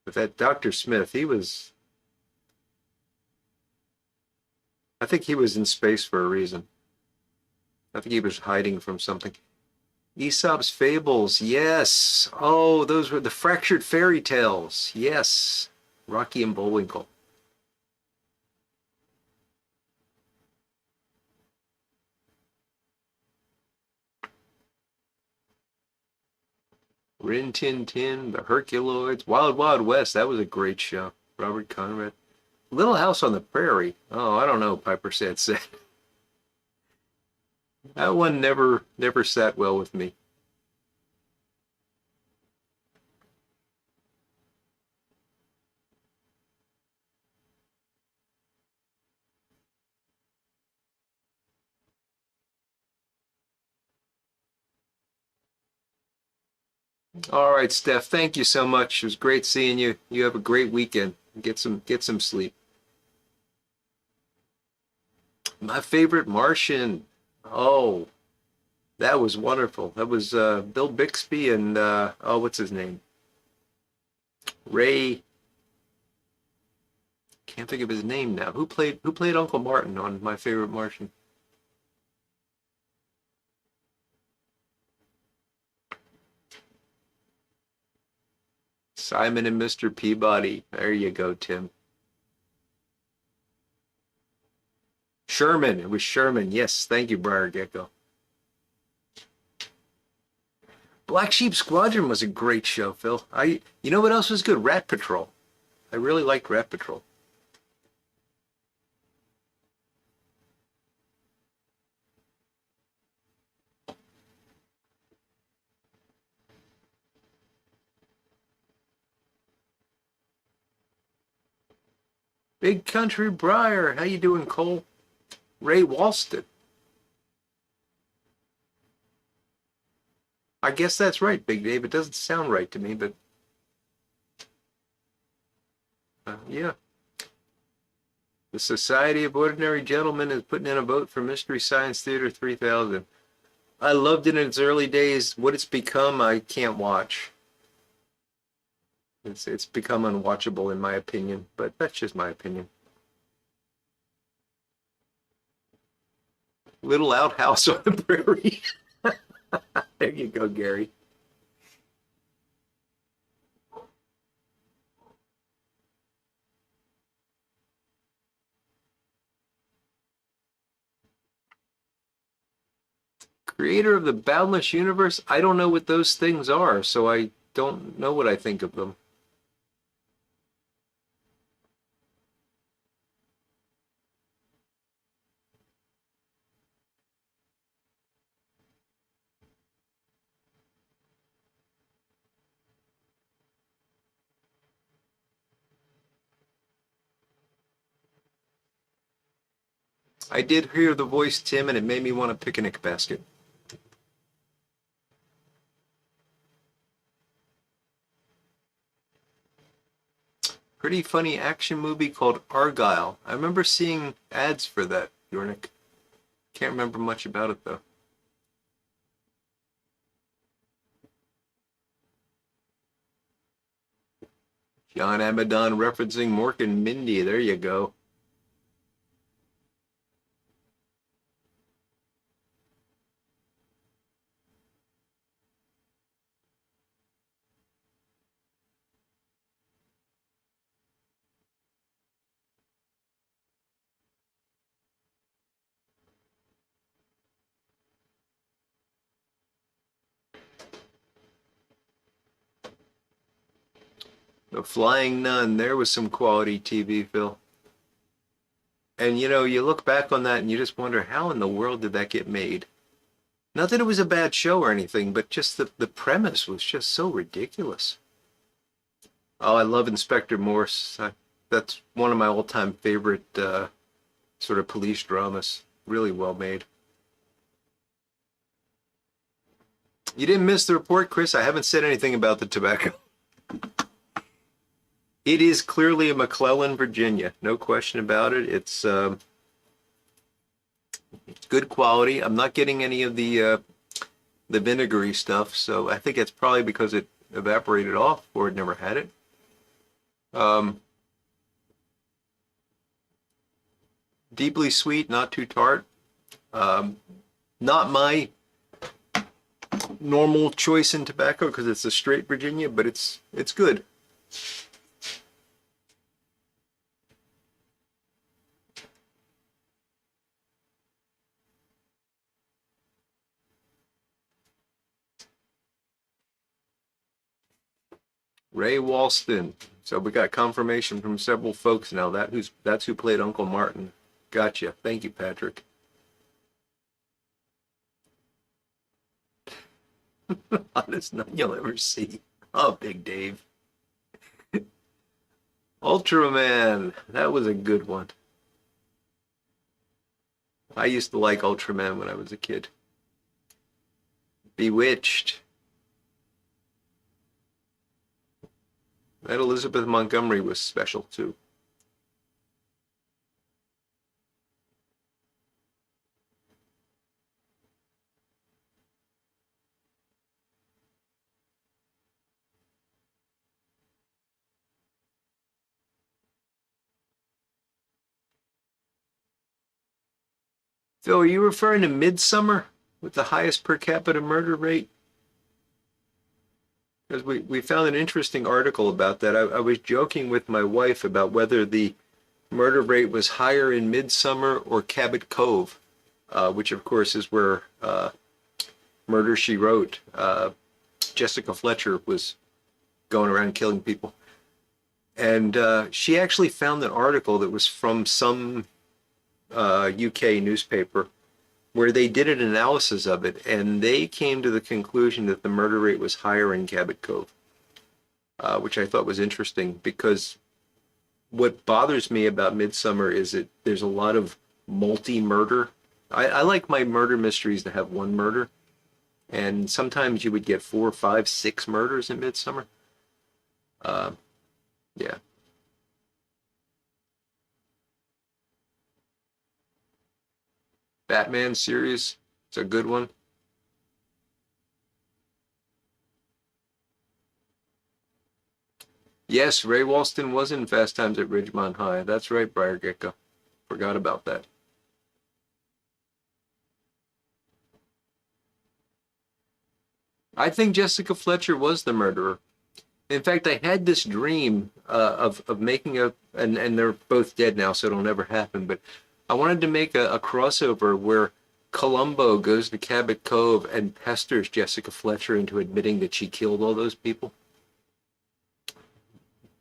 But that Dr. Smith, I think he was in space for a reason. I think he was hiding from something. Aesop's Fables, yes. Oh, those were the Fractured Fairy Tales. Yes. Rocky and Bullwinkle. Rin Tin Tin, the Herculoids, Wild Wild West. That was a great show. Robert Conrad. Little House on the Prairie. Oh, I don't know, Piper said. That one never sat well with me. All right, Steph, thank you so much. It was great seeing you. You have a great weekend. Get some sleep. My favorite Martian. Oh, that was wonderful. That was Bill Bixby and oh, what's his name? Ray. Can't think of his name now. Who played Uncle Martin on My Favorite Martian? Simon and Mr. Peabody. There you go, Tim. Sherman. It was Sherman. Yes, thank you, Briar Gecko. Black Sheep Squadron was a great show, Phil. You know what else was good? Rat Patrol. I really liked Rat Patrol. Big Country Briar. How you doing, Cole? Ray Walston. I guess that's right, Big Dave. It doesn't sound right to me, but yeah. The Society of Ordinary Gentlemen is putting in a vote for Mystery Science Theater 3000. I loved it in its early days. What it's become, I can't watch. It's become unwatchable in my opinion, but that's just my opinion. Little Outhouse on the Prairie. There you go, Gary. Creator of the Boundless Universe. I don't know what those things are, so I don't know what I think of them. I did hear the voice, Tim, and it made me want a picnic basket. Pretty funny action movie called Argyle. I remember seeing ads for that, Yornik. Can't remember much about it, though. John Amadon referencing Mork and Mindy. There you go. The Flying Nun. There was some quality TV, Phil. And you know, you look back on that and you just wonder how in the world did that get made? Not that it was a bad show or anything, but just the premise was just so ridiculous. Oh, I love Inspector Morse. That's one of my all-time favorite sort of police dramas. Really well made. You didn't miss the report, Chris. I haven't said anything about the tobacco. It is clearly a McClellan, Virginia. No question about it. It's good quality. I'm not getting any of the vinegary stuff, so I think it's probably because it evaporated off or it never had it. Deeply sweet, not too tart. Not my normal choice in tobacco because it's a straight Virginia, but it's good. Ray Walston. So we got confirmation from several folks now. That's who played Uncle Martin. Gotcha. Thank you, Patrick. Hottest none you'll ever see. Oh, Big Dave. Ultraman. That was a good one. I used to like Ultraman when I was a kid. Bewitched. That Elizabeth Montgomery was special too. Phil, are you referring to Midsummer with the highest per capita murder rate? Because we found an interesting article about that. I was joking with my wife about whether the murder rate was higher in Midsummer or Cabot Cove, which of course is where Murder, She Wrote. Jessica Fletcher was going around killing people. And she actually found an article that was from some UK newspaper where they did an analysis of it, and they came to the conclusion that the murder rate was higher in Cabot Cove, which I thought was interesting because what bothers me about Midsummer is that there's a lot of multi-murder. I like my murder mysteries to have one murder, and sometimes you would get four, five, six murders in Midsummer. Uh, yeah. Batman series. It's a good one. Yes, Ray Walston was in Fast Times at Ridgemont High. That's right, Briar Gecko. Forgot about that. I think Jessica Fletcher was the murderer. In fact, I had this dream of making and they're both dead now, so it'll never happen. But I wanted to make a crossover where Columbo goes to Cabot Cove and pesters Jessica Fletcher into admitting that she killed all those people.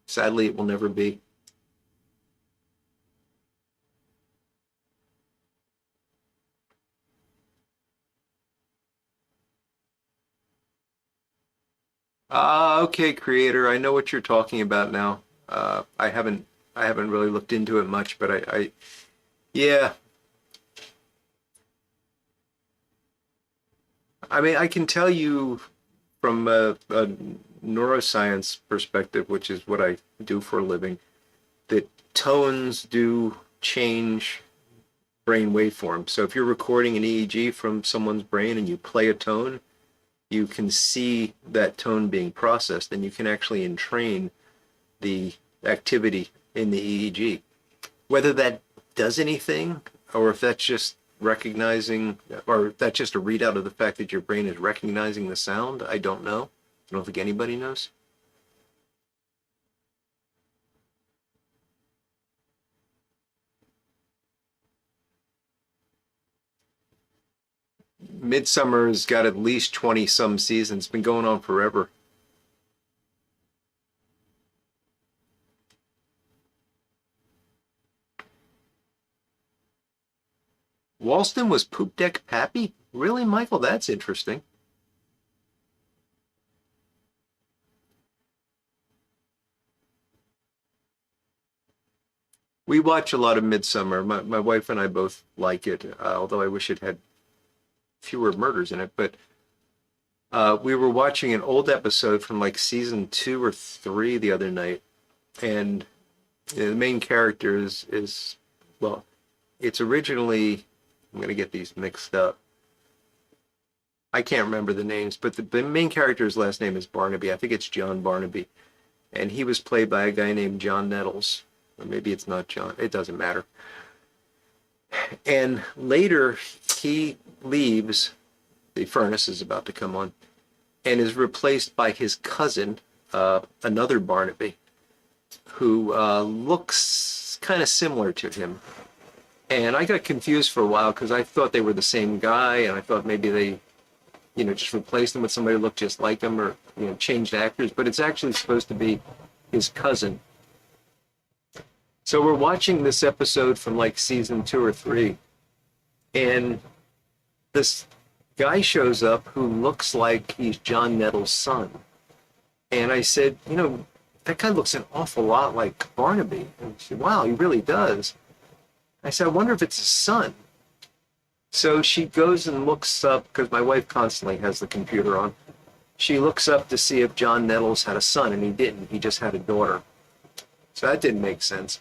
Sadly, it will never be. Ah, okay, creator. I know what you're talking about now. I haven't really looked into it much, but yeah. I mean, I can tell you from a neuroscience perspective, which is what I do for a living, that tones do change brain waveforms. So if you're recording an EEG from someone's brain and you play a tone, you can see that tone being processed, and you can actually entrain the activity in the EEG. Whether that does anything, or if that's just recognizing, or if that's just a readout of the fact that your brain is recognizing the sound, I don't know. I don't think anybody knows. Midsummer's got at least 20 some seasons. It's been going on forever. Walston was Poop Deck Pappy? Really, Michael? That's interesting. We watch a lot of Midsummer. My wife and I both like it, although I wish it had fewer murders in it. But we were watching an old episode from like season two or three the other night, and the main character is well, it's originally, I'm gonna get these mixed up. I can't remember the names, but the main character's last name is Barnaby. I think it's John Barnaby, and he was played by a guy named John Nettles, or maybe it's not John. It doesn't matter. And later he leaves. The furnace is about to come on, and is replaced by his cousin, another Barnaby, who looks kind of similar to him. And I got confused for a while because I thought they were the same guy, and I thought maybe they, just replaced him with somebody who looked just like him, or changed actors. But it's actually supposed to be his cousin. So we're watching this episode from like season two or three, and this guy shows up who looks like he's John Nettles' son. And I said, that guy looks an awful lot like Barnaby. And she said, wow, he really does. I said, I wonder if it's his son. So she goes and looks up, because my wife constantly has the computer on. She looks up to see if John Nettles had a son, and he didn't. He just had a daughter. So that didn't make sense.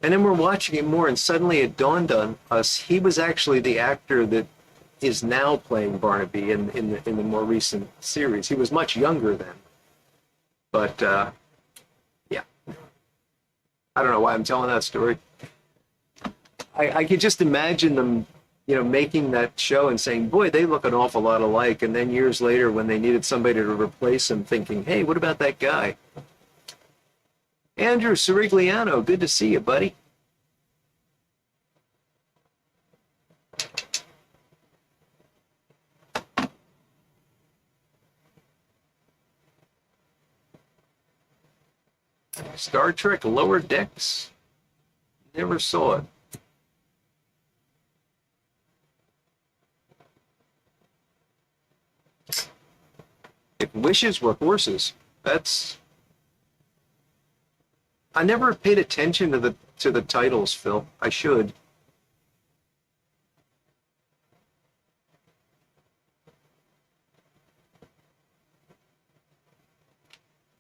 And then we're watching it more, and suddenly it dawned on us he was actually the actor that is now playing Barnaby in the more recent series. He was much younger then. But yeah, I don't know why I'm telling that story. I could just imagine them, making that show and saying, boy, they look an awful lot alike. And then years later, when they needed somebody to replace him, thinking, hey, what about that guy? Andrew Sirigliano, good to see you, buddy. Star Trek Lower Decks? Never saw it. If wishes were horses, that's... I never paid attention to the titles, Phil. I should.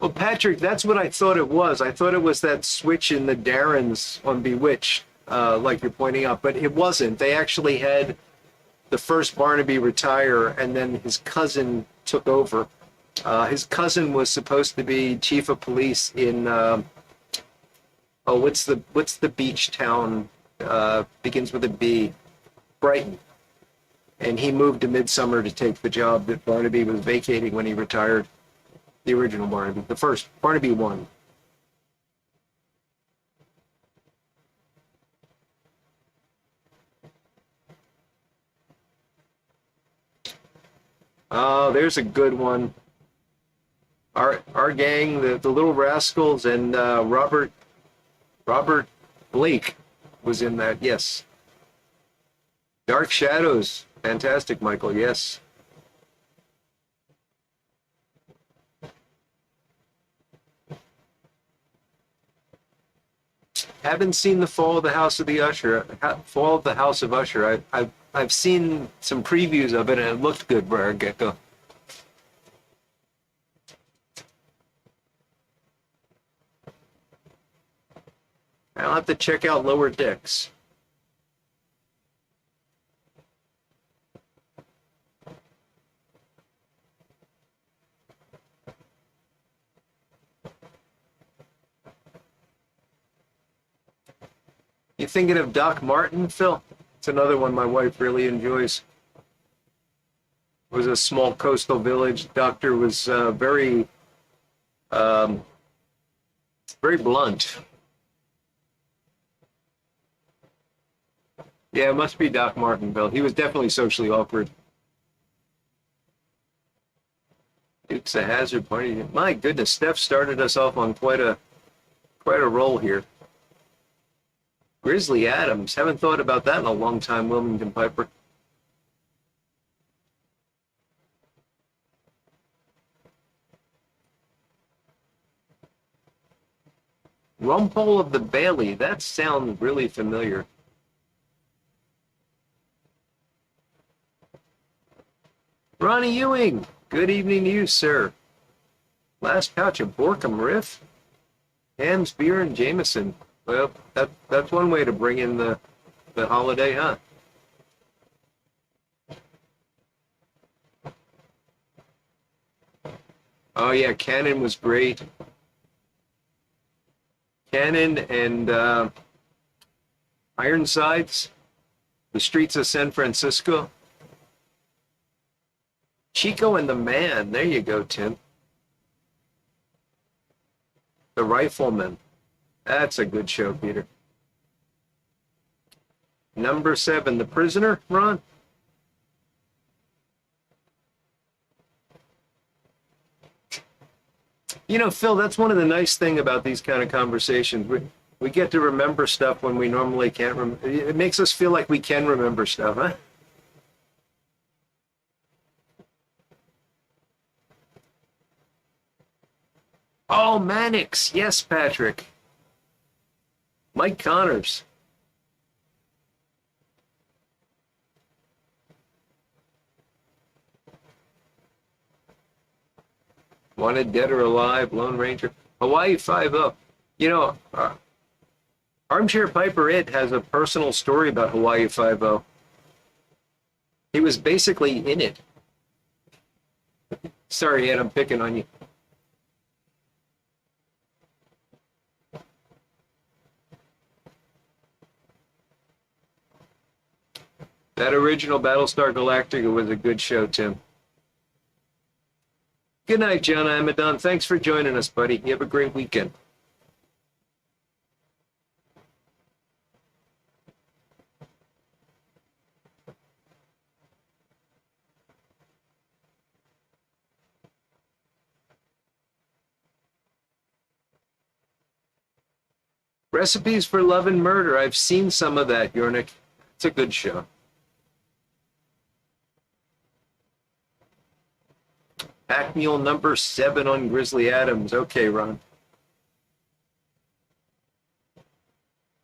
Well, Patrick, that's what I thought it was. I thought it was that switch in the Darrens on Bewitched, like you're pointing out, but it wasn't. They actually had the first Barnaby retire, and then his cousin took over. His cousin was supposed to be chief of police in what's the beach town? Begins with a B, Brighton. And he moved to Midsummer to take the job that Barnaby was vacating when he retired. The original Barnaby, the first Barnaby one. Oh, there's a good one. Our gang, the Little Rascals, and Robert Blake was in that. Yes. Dark Shadows, fantastic, Michael. Yes. Haven't seen the Fall of the House of the Usher. Fall of the House of Usher. I've seen some previews of it, and it looked good, Briar Gecko. I'll have to check out Lower Decks. You thinking of Doc Martin, Phil? It's another one my wife really enjoys. It was a small coastal village. Doctor was um, very blunt. Yeah, it must be Doc Martin, Phil. He was definitely socially awkward. Dukes of Hazzard party. My goodness, Steph started us off on quite a roll here. Grizzly Adams. Haven't thought about that in a long time, Wilmington Piper. Rumpole of the Bailey. That sounds really familiar. Ronnie Ewing. Good evening to you, sir. Last pouch of Borkham Riff. Hams, beer, and Jameson. Well, that's one way to bring in the holiday, huh? Oh yeah, Cannon was great. Cannon and Ironsides, the streets of San Francisco. Chico and the Man. There you go, Tim. The Rifleman. That's a good show, Peter. Number 7, The Prisoner, Ron? You know, Phil, that's one of the nice things about these kind of conversations. We get to remember stuff when we normally can't remember. It makes us feel like we can remember stuff, huh? Oh, Mannix. Yes, Patrick. Mike Connors. Wanted Dead or Alive, Lone Ranger, Hawaii Five-0. You know, Armchair Piper It has a personal story about Hawaii Five-0. He was basically in it. Sorry, Ed, I'm picking on you. That original Battlestar Galactica was a good show, Tim. Good night, John Amadon. Thanks for joining us, buddy. You have a great weekend. Recipes for Love and Murder. I've seen some of that, Yornik. It's a good show. Pack Mule number 7 on Grizzly Adams. Okay, Ron.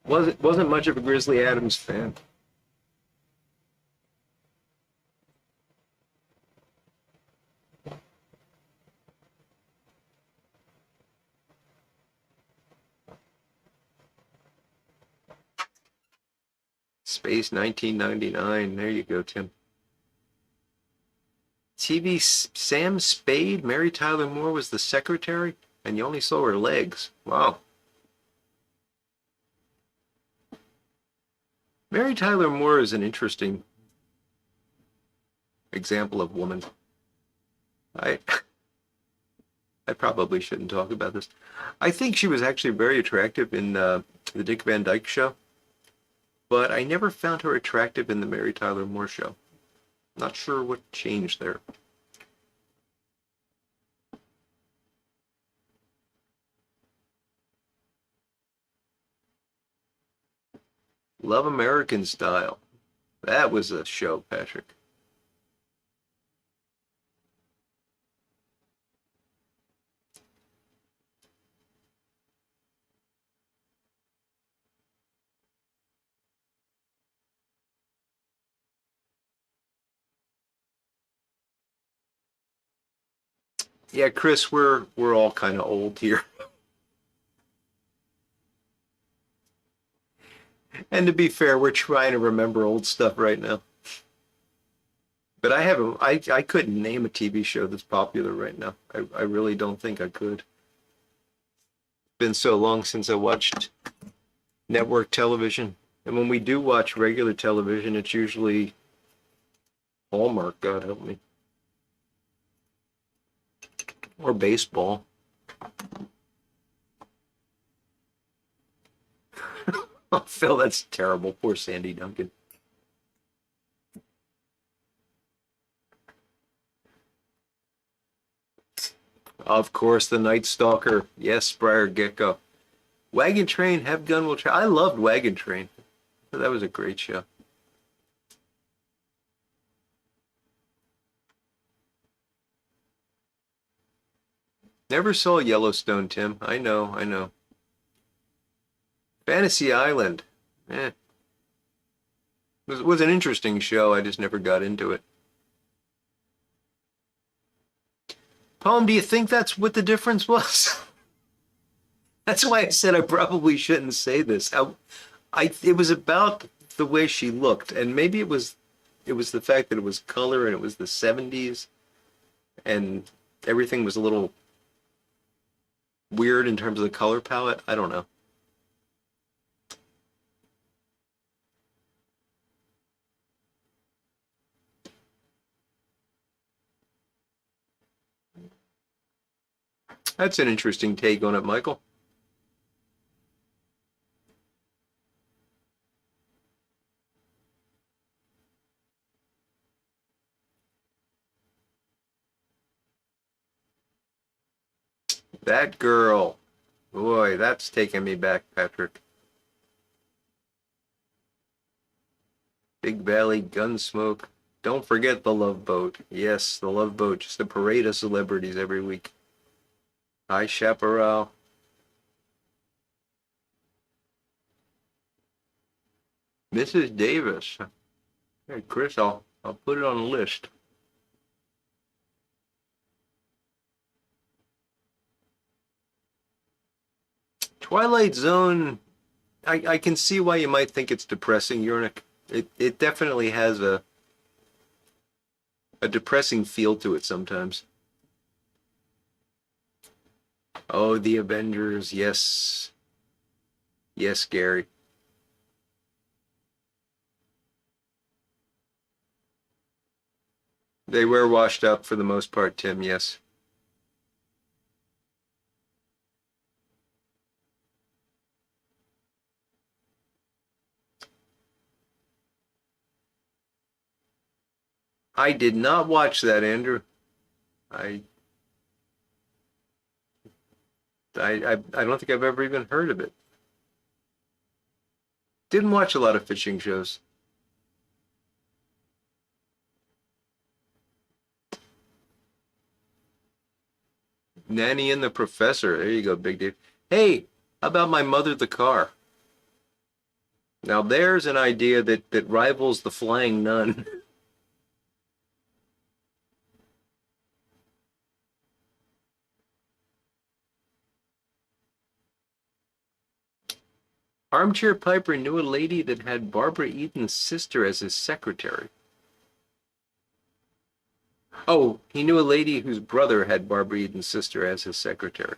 Wasn't much of a Grizzly Adams fan. Space 1999. There you go, Tim. TV Sam Spade, Mary Tyler Moore was the secretary, and you only saw her legs. Wow. Mary Tyler Moore is an interesting example of woman. I I probably shouldn't talk about this. I think she was actually very attractive in the Dick Van Dyke Show, but I never found her attractive in the Mary Tyler Moore Show. Not sure what changed there. Love American Style. That was a show, Patrick. Yeah, Chris, we're all kind of old here. And to be fair, we're trying to remember old stuff right now. But I couldn't name a TV show that's popular right now. I really don't think I could. It's been so long since I watched network television. And when we do watch regular television, it's usually Hallmark, God help me. Or baseball. Oh, Phil, that's terrible. Poor Sandy Duncan. Of course, The Night Stalker. Yes, Briar Gecko. Wagon Train, Have Gun Will Try. I loved Wagon Train. That was a great show. Never saw Yellowstone, Tim. I know, I know. Fantasy Island. Eh. Was an interesting show. I just never got into it. Poem, do you think that's what the difference was? That's why I said I probably shouldn't say this. It was about the way she looked, and maybe it was the fact that it was color and it was the 70s and everything was a little weird in terms of the color palette. I don't know. That's an interesting take on it, Michael. That girl. Boy, that's taking me back, Patrick. Big Valley, Gunsmoke. Don't forget the Love Boat. Yes, the Love Boat. Just a parade of celebrities every week. Hi, Chaparral. Mrs. Davis. Hey, Chris, I'll put it on the list. Twilight Zone. I can see why you might think it's depressing, Yurnik. It definitely has a depressing feel to it sometimes. Oh, the Avengers. Yes. Yes, Gary. They were washed up for the most part, Tim, yes. I did not watch that, Andrew. I I don't think I've ever even heard of it. Didn't watch a lot of fishing shows. Nanny and the Professor. There you go, Big Dave. Hey, how about My Mother the Car? Now there's an idea that rivals The Flying Nun. Armchair Piper knew a lady that had Barbara Eden's sister as his secretary. Oh, he knew a lady whose brother had Barbara Eden's sister as his secretary.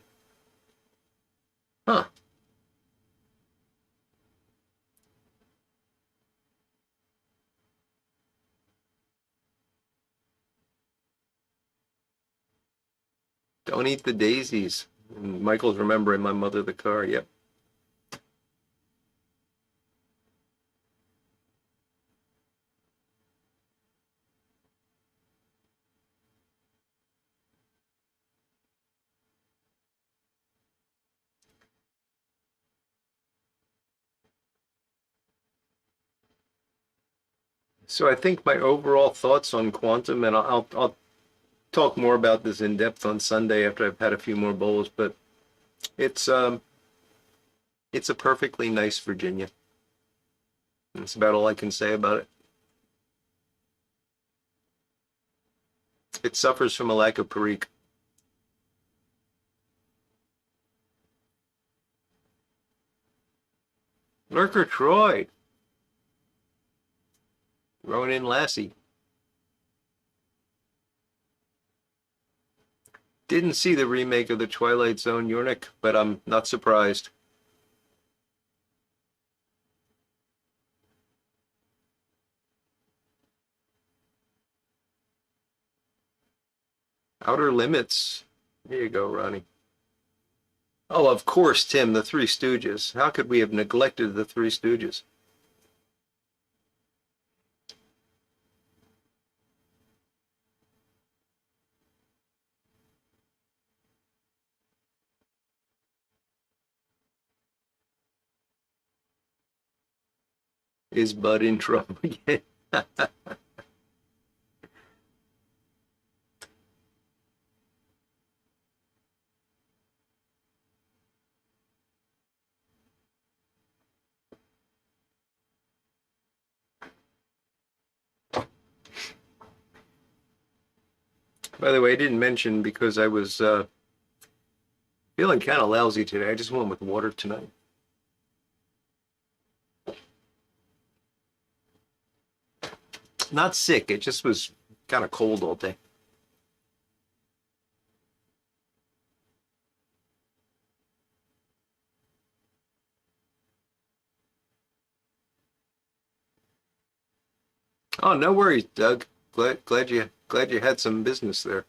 Huh. Don't eat the daisies. And Michael's remembering my mother the car. Yep. So I think my overall thoughts on Quantum, and I'll talk more about this in depth on Sunday after I've had a few more bowls, but it's um it's a perfectly nice Virginia. That's about all I can say about it. It suffers from a lack of Perique. Lurker Troy, Ronan Lassie. Didn't see the remake of the Twilight Zone Yornik, but I'm not surprised. Outer Limits. Here you go, Ronnie. Oh, of course, Tim, the Three Stooges. How could we have neglected the Three Stooges? Is Bud in trouble again? By the way, I didn't mention because I was feeling kind of lousy today. I just went with water tonight. Not sick. It just was kind of cold all day. Oh, no worries, Doug. Glad you had some business there.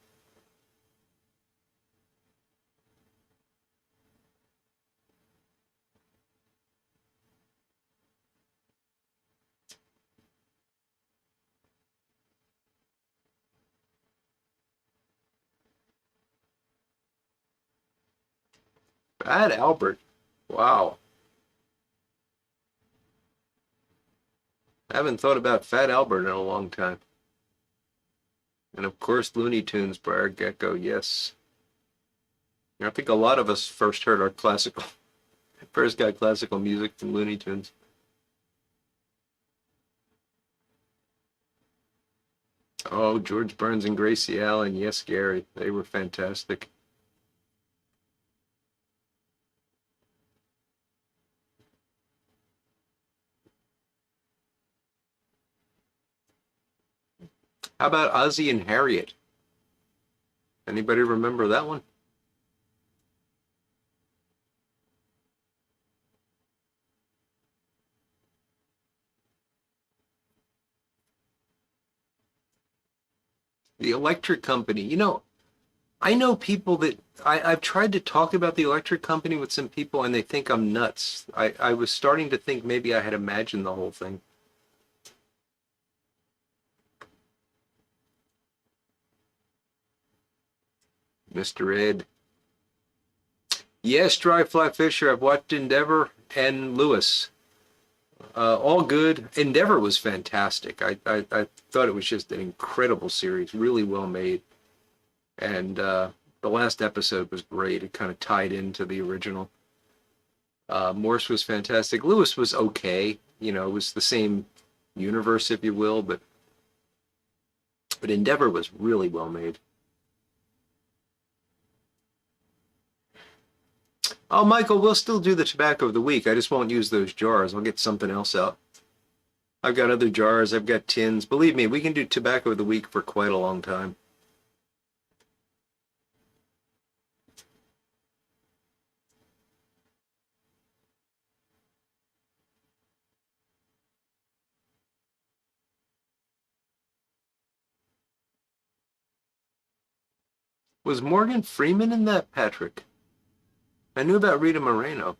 Fat Albert. Wow. I haven't thought about Fat Albert in a long time. And of course, Looney Tunes, Briar Gecko, yes. I think a lot of us first heard our classical, first got classical music from Looney Tunes. Oh, George Burns and Gracie Allen, yes, Gary, they were fantastic. How about Ozzie and Harriet? Anybody remember that one? The Electric Company. I know people that I've tried to talk about the Electric Company with some people and they think I'm nuts. I was starting to think maybe I had imagined the whole thing. Mr. Ed. Yes, Dry Fly Fisher. I've watched Endeavor and Lewis. All good. Endeavor was fantastic. I thought it was just an incredible series, really well made. And the last episode was great. It kind of tied into the original. Morse was fantastic. Lewis was okay. It was the same universe, if you will, but Endeavor was really well made. Oh, Michael, we'll still do the tobacco of the week. I just won't use those jars. I'll get something else out. I've got other jars. I've got tins. Believe me, we can do tobacco of the week for quite a long time. Was Morgan Freeman in that, Patrick? I knew about Rita Moreno.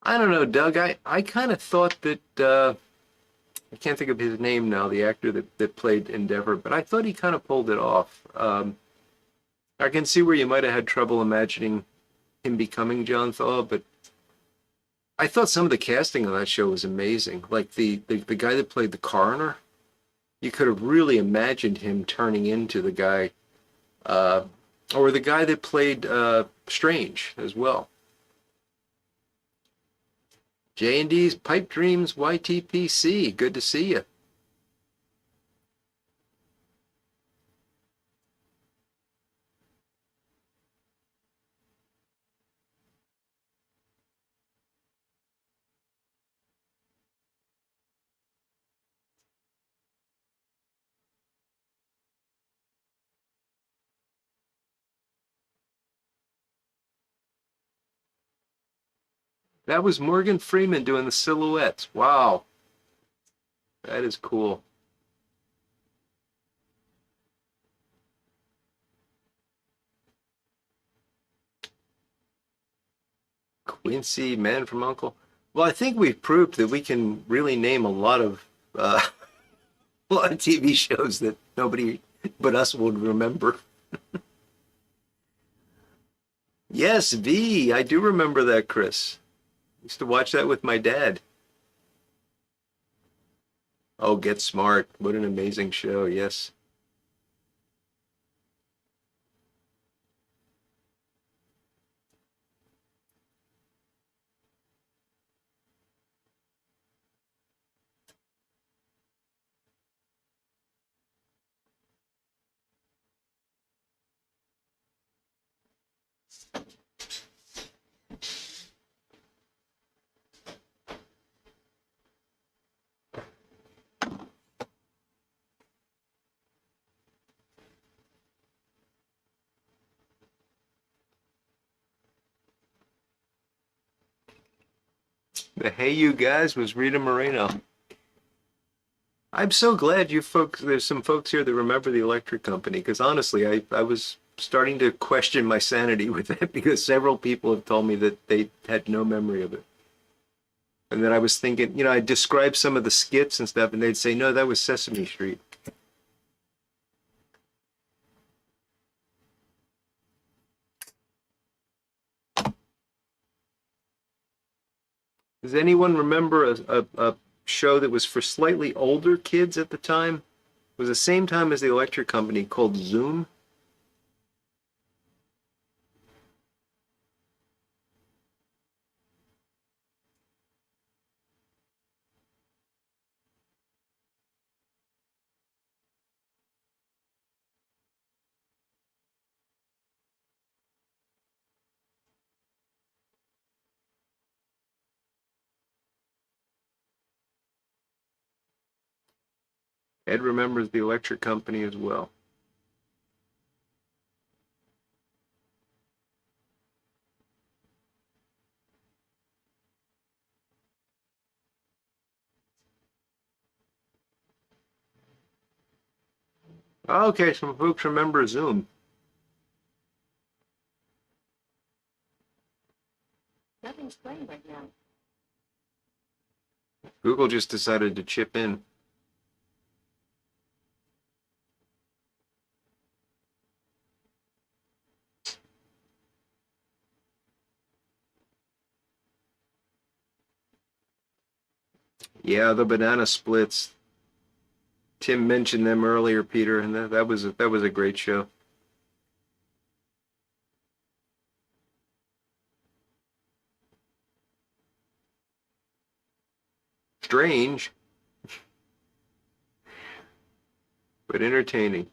I don't know, Doug. I kind of thought that I can't think of his name now, the actor that played Endeavor, but I thought he kind of pulled it off. I can see where you might have had trouble imagining him becoming John Thaw, but I thought some of the casting on that show was amazing. Like the guy that played the coroner, you could have really imagined him turning into the guy, uh, or the guy that played Strange as well. J&D's Pipe Dreams YTPC. Good to see you. That was Morgan Freeman doing the silhouettes. Wow, that is cool. Quincy, Man from Uncle. Well, I think we've proved that we can really name a lot of a lot of TV shows that nobody but us would remember. Yes, V. I do remember that, Chris. Used to watch that with my dad. Oh, Get Smart. What an amazing show. Yes. The Hey You Guys was Rita Moreno. I'm so glad you folks, there's some folks here that remember the electric company, because honestly, I was starting to question my sanity with it because several people have told me that they had no memory of it. And then I was thinking, I described some of the skits and stuff, and they'd say, no, that was Sesame Street. Does anyone remember a show that was for slightly older kids at the time? It was the same time as the electric company called Zoom. Ed remembers the electric company as well. Okay, some folks remember Zoom. Nothing's playing right now. Google just decided to chip in. Yeah, the banana splits. Tim mentioned them earlier, Peter, and that was a great show. Strange, but entertaining.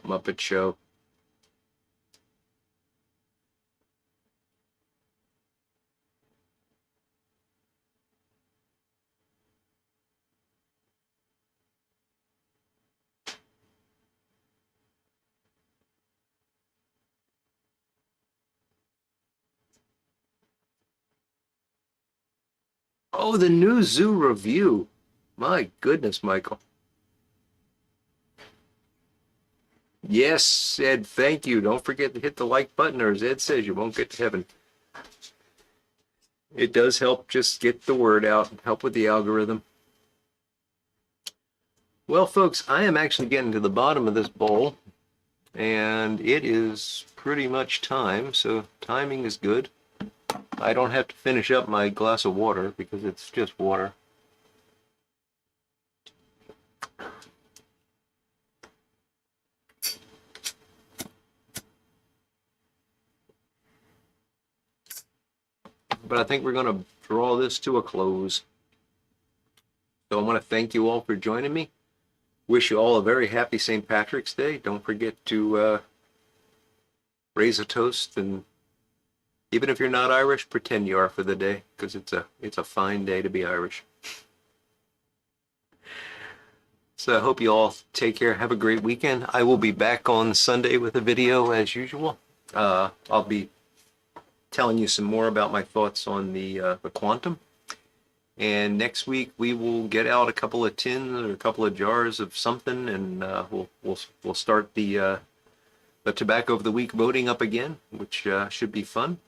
Muppet Show. Oh, the new zoo review. My goodness, Michael. Yes, Ed, thank you. Don't forget to hit the like button, or as Ed says, you won't get to heaven. It does help just get the word out, help with the algorithm. Well, folks, I am actually getting to the bottom of this bowl, and it is pretty much time, so timing is good. I don't have to finish up my glass of water because it's just water. But I think we're going to draw this to a close. So I want to thank you all for joining me. Wish you all a very happy St. Patrick's Day. Don't forget to raise a toast, and even if you're not Irish, pretend you are for the day, because it's a fine day to be Irish. So I hope you all take care. Have a great weekend. I will be back on Sunday with a video as usual. I'll be telling you some more about my thoughts on the Quantum. And next week we will get out a couple of tins or a couple of jars of something, and we'll start the Tobacco of the Week voting up again, which should be fun.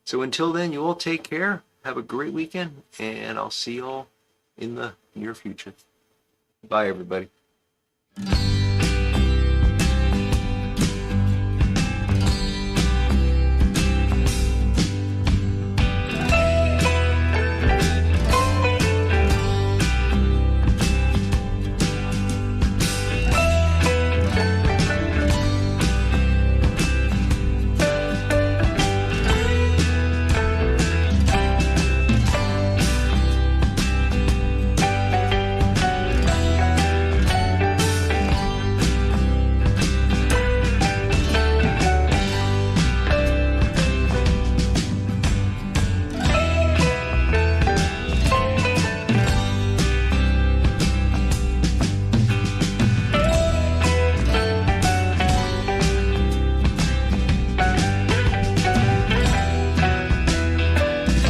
So until then, you all take care. Have a great weekend, and I'll see you all in the near future. Bye, everybody.